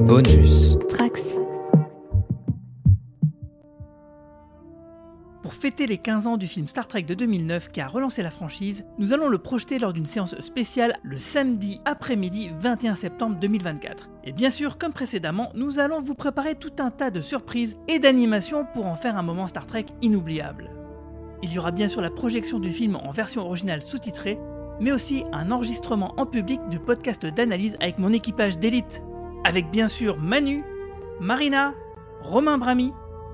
Bonus Trax. Pour fêter les 15 ans du film Star Trek de 2009 qui a relancé la franchise, nous allons le projeter lors d'une séance spéciale le samedi après-midi 21 septembre 2024. Et bien sûr, comme précédemment, nous allons vous préparer tout un tas de surprises et d'animations pour en faire un moment Star Trek inoubliable. Il y aura bien sûr la projection du film en version originale sous-titrée, mais aussi un enregistrement en public du podcast d'analyse avec mon équipage d'élite. Avec bien sûr Manu, Marina, Romain Brami,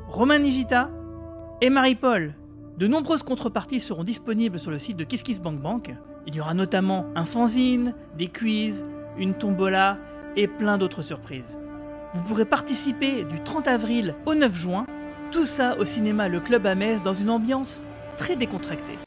Romain Nigita et Marie-Paul. De nombreuses contreparties seront disponibles sur le site de KissKissBankBank. Il y aura notamment un fanzine, des quiz, une tombola et plein d'autres surprises. Vous pourrez participer du 30 avril au 9 juin, tout ça au cinéma Le Club à Metz dans une ambiance très décontractée.